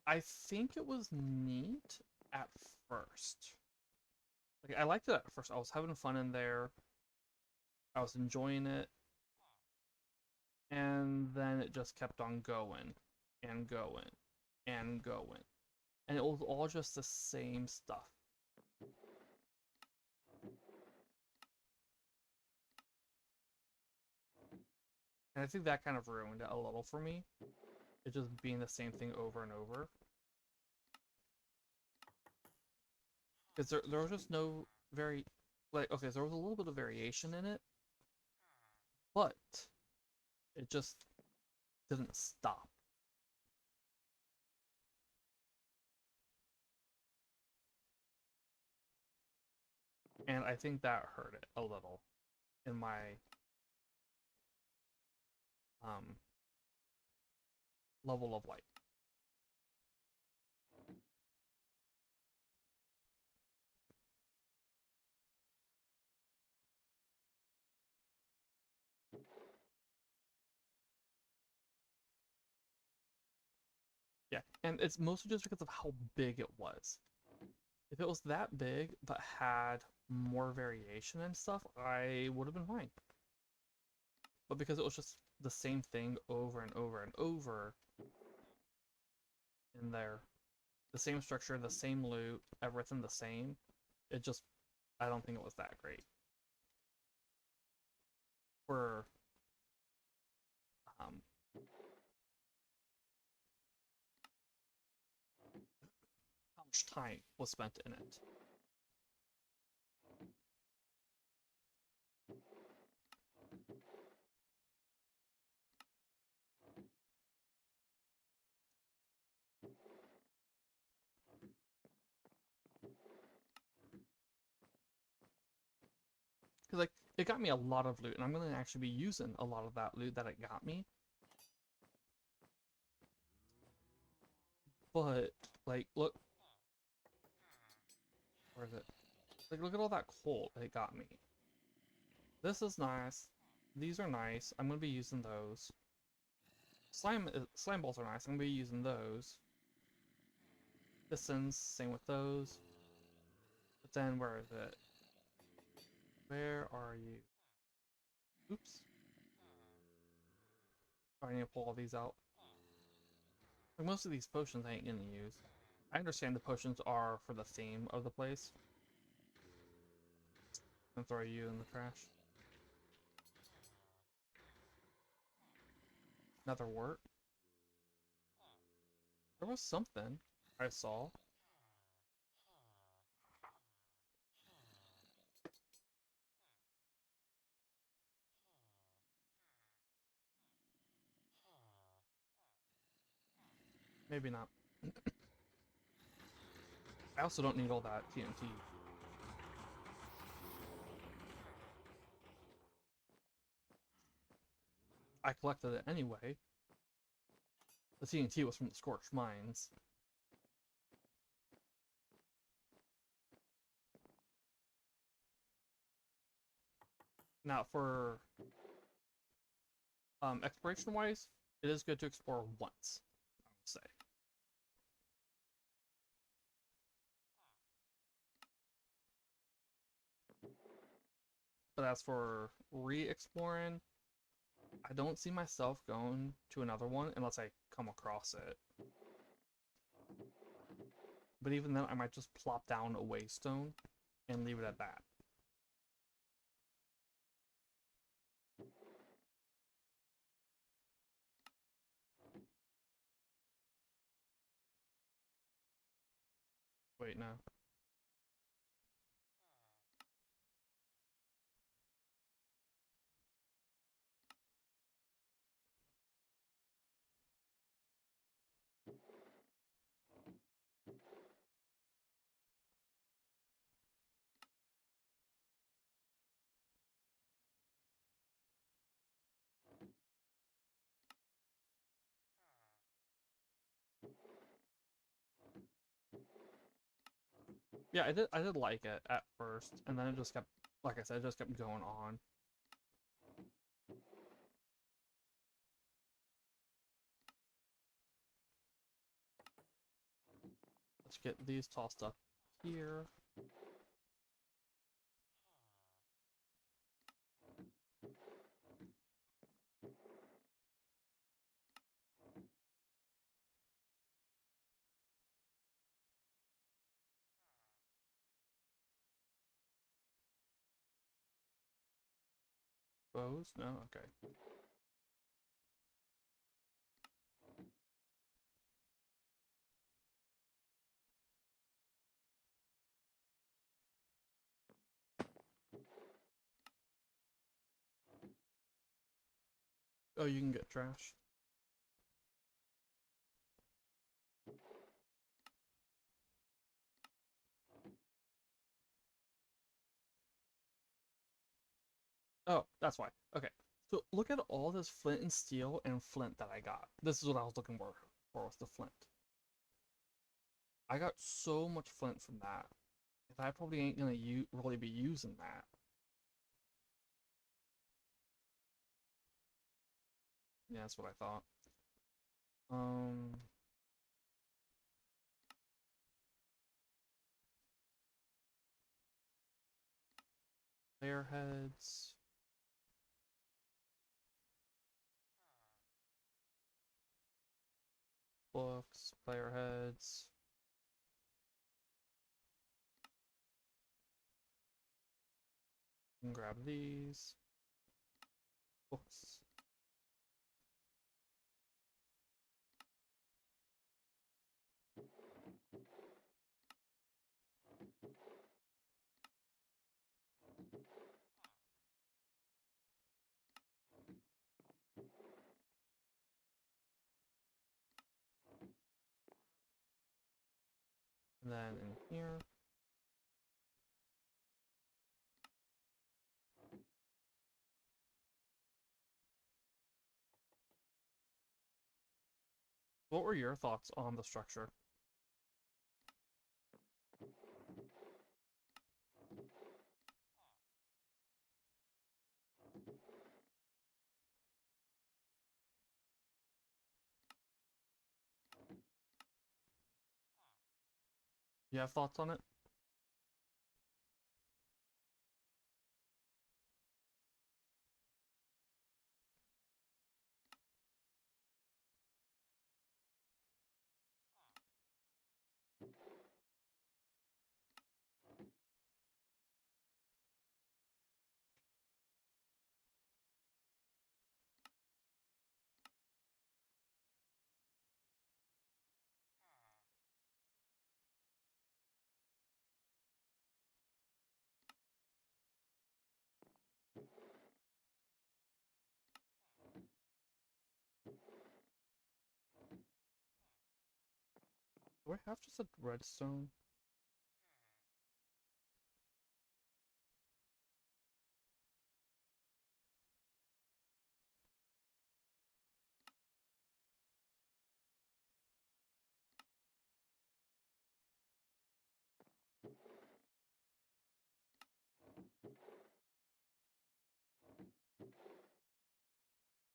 I think it was neat at first. Like I liked it at first. I was having fun in there. I was enjoying it. And then it just kept on going and going and going. And it was all just the same stuff. And I think that kind of ruined it a little for me. It just being the same thing over and over. Because there was just no okay, so there was a little bit of variation in it, but it just didn't stop. And I think that hurt it a little in my level of light. Yeah, and it's mostly just because of how big it was. If it was that big but had more variation and stuff, I would have been fine. But because it was just the same thing over and over and over in there, the same structure, the same loot, everything the same, it just, I don't think it was that great. For um, how much time was spent in it. Because like it got me a lot of loot, and I'm gonna actually be using a lot of that loot that it got me. But like, look, where is it? Like, look at all that coal that it got me. This is nice. These are nice. I'm gonna be using those. Slime balls are nice. I'm gonna be using those. Pistons, same with those. But then where is it? Where are you? Oops. I need to pull all these out. Like most of these potions I ain't gonna use. I understand the potions are for the theme of the place. I'm gonna throw you in the trash. Another wort. There was something I saw. Maybe not. I also don't need all that TNT. I collected it anyway. The TNT was from the Scorched Mines. Now for exploration wise, it is good to explore once, I would say. But as for re-exploring, I don't see myself going to another one unless I come across it. But even then, I might just plop down a waystone and leave it at that. Wait, no. Yeah, I did like it at first, and then it just kept, like I said, it just kept going on. Let's get these tossed up here. Bows? No? Okay. Oh, you can get trash. Oh, that's why. Okay. So look at all this flint and steel and flint that I got. This is what I was looking for was the flint. I got so much flint from that. I probably ain't gonna really be using that. Yeah, that's what I thought. Um, Player heads. Books, player heads. And grab these. Books. And then in here. What were your thoughts on the structure? You have thoughts on it? Do I have just a redstone?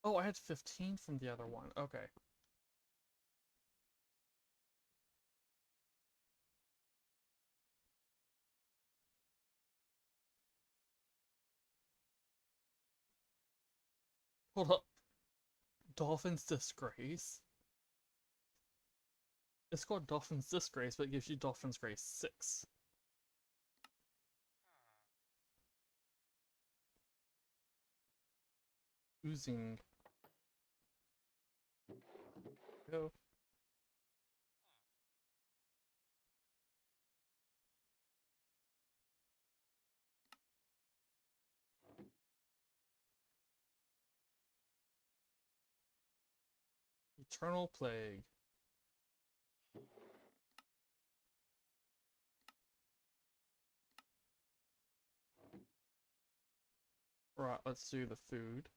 Oh, I had 15 from the other one. Okay. Hold up. Dolphin's Disgrace? It's called Dolphin's Disgrace, but it gives you Dolphin's Grace 6. Oozing. Go. Eternal Plague. Right, let's do the food.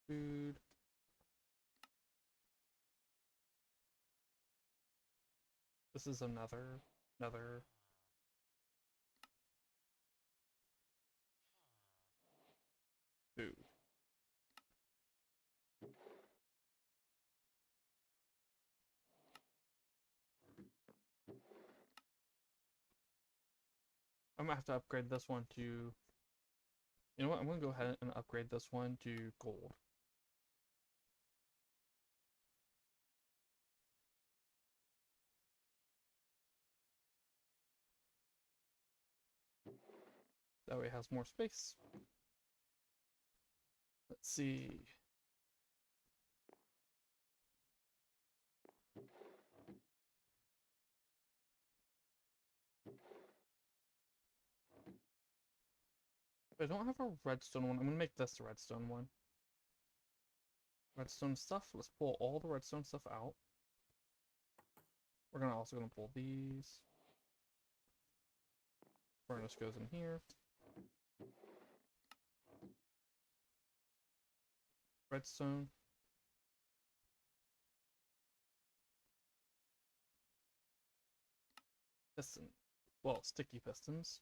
Food. This is another food. I'm gonna have to upgrade this one to... You know what? I'm gonna go ahead and upgrade this one to gold. That way it has more space. Let's see. If I don't have a redstone one, I'm gonna make this the redstone one. Redstone stuff. Let's pull all the redstone stuff out. We're also gonna pull these. Furnace goes in here. Redstone. Piston. Well, sticky pistons.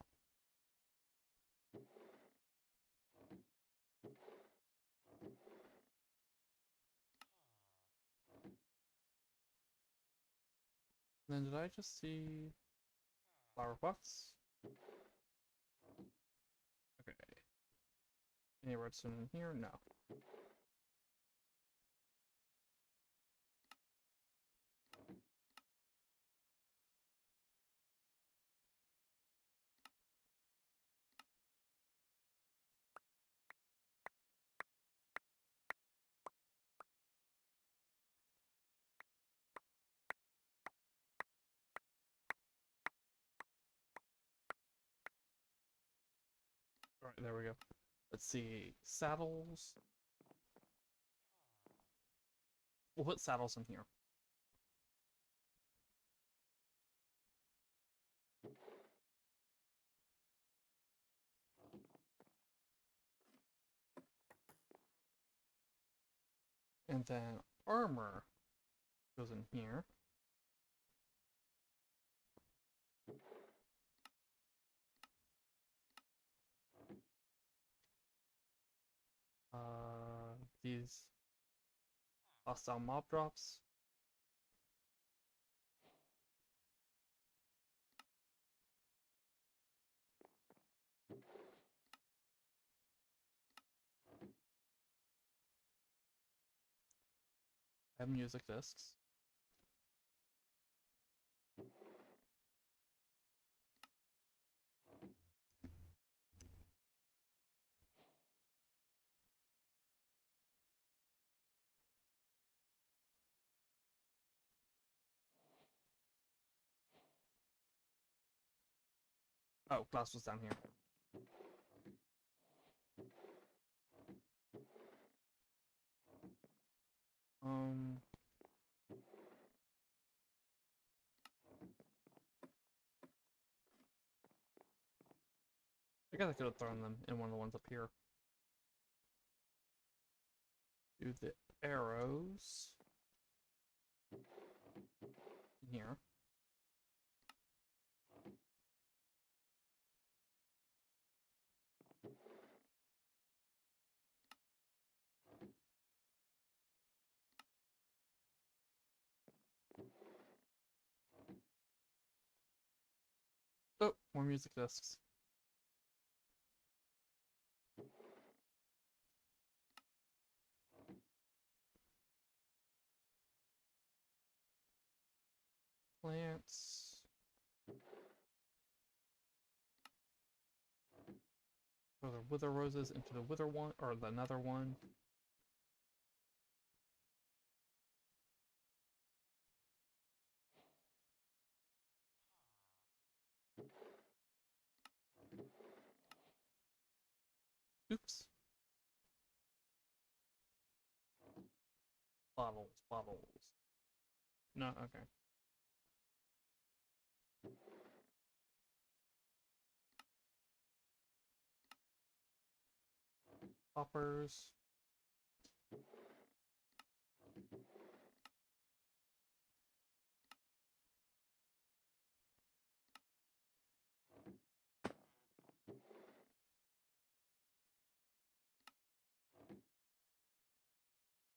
And then did I just see flower pots? Okay. Any redstone in here? No. Alright, there we go. Let's see. Saddles. We'll put saddles in here. And then armor goes in here. These hostile mob drops. I have music discs. Oh, glass was down here. I guess I could have thrown them in one of the ones up here. Do the arrows in here. Oh, more music discs. Plants. Throw the wither roses into the wither one, or the nether one. Oops. Bottles. No, okay. Hoppers.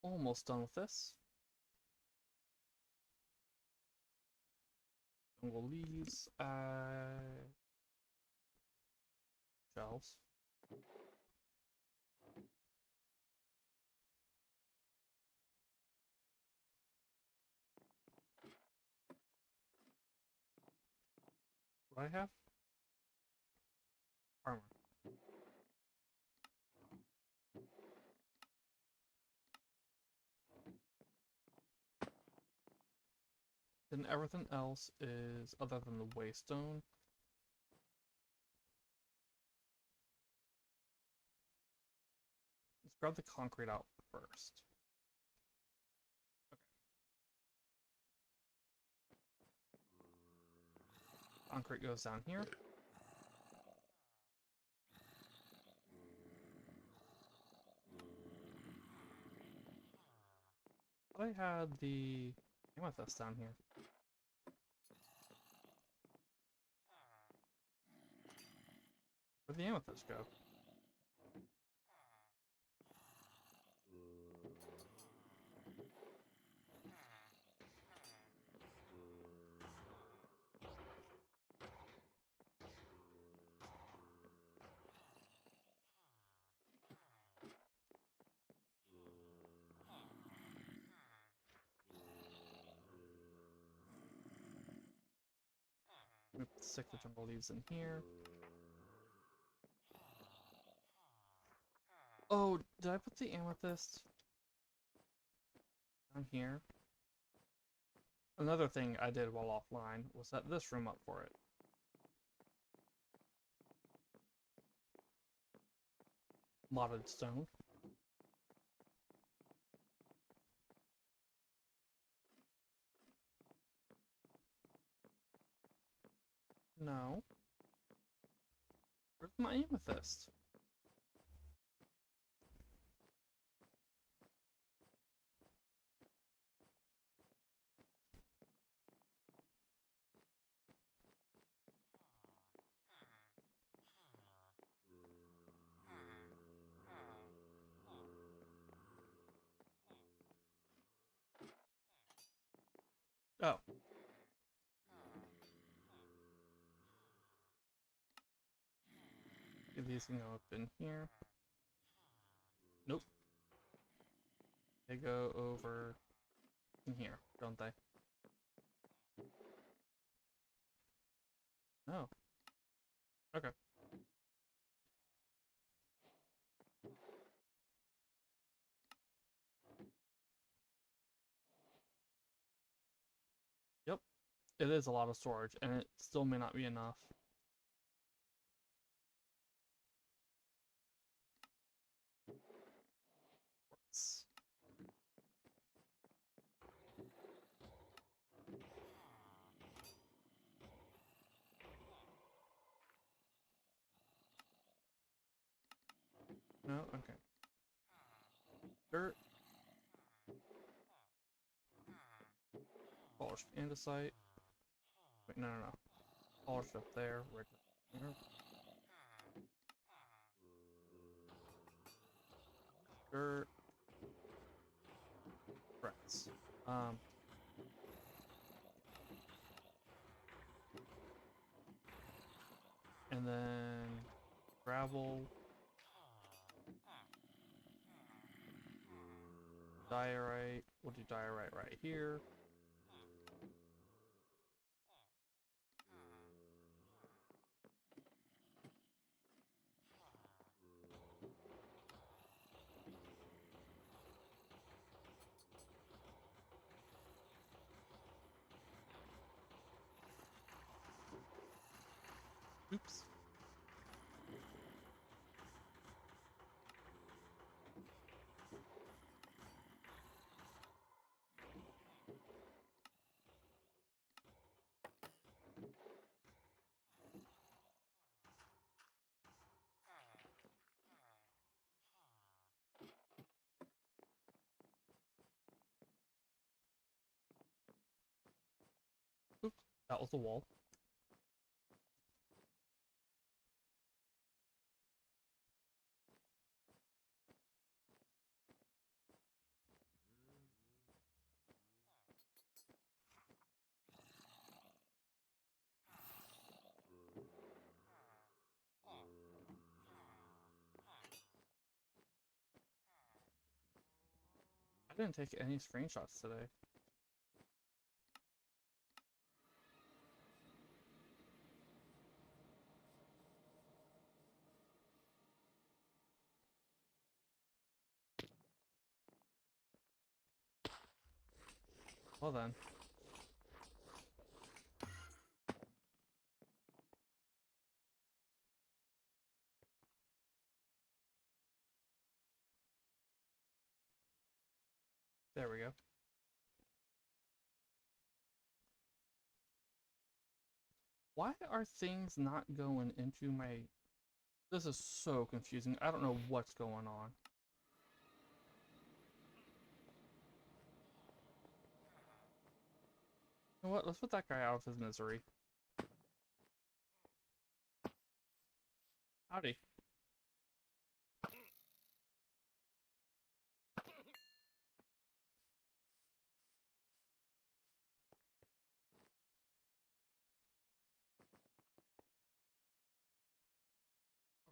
Almost done with this. And we'll leave shelves. What I have? Armor. Then everything else is, other than the waystone, let's grab the concrete out first. Okay. Concrete goes down here. I had the amethyst down here. Where'd the amethyst go? Stick the jungle leaves in here. Oh, did I put the amethyst down here? Another thing I did while offline was set this room up for it. Modded stone. No. Where's my amethyst? Oh. These can go up in here. Nope. They go over in here, don't they? No. Okay. Yep. It is a lot of storage, and it still may not be enough. No? Okay. Dirt. Polished andesite. Wait, no, no, no. Polished up there. Right here. Dirt. Bricks. And then gravel. Diorite. We'll do diorite right here. Oops. Oops. That was the wall. I didn't take any screenshots today. Well then. There we go. Why are things not going into my... This is so confusing. I don't know what's going on. You know what? Let's put that guy out of his misery. Howdy.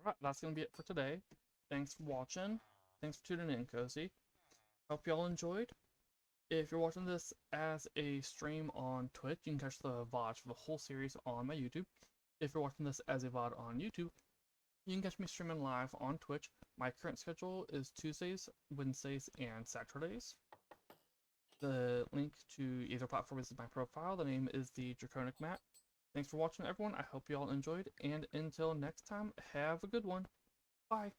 Alright, that's gonna be it for today. Thanks for watching. Thanks for tuning in, Cozy. Hope y'all enjoyed. If you're watching this as a stream on Twitch, you can catch the VOD for the whole series on my YouTube. If you're watching this as a VOD on YouTube, you can catch me streaming live on Twitch. My current schedule is Tuesdays, Wednesdays, and Saturdays. The link to either platform is in my profile. The name is the Draconic Mat. Thanks for watching, everyone. I hope you all enjoyed, and until next time, have a good one. Bye.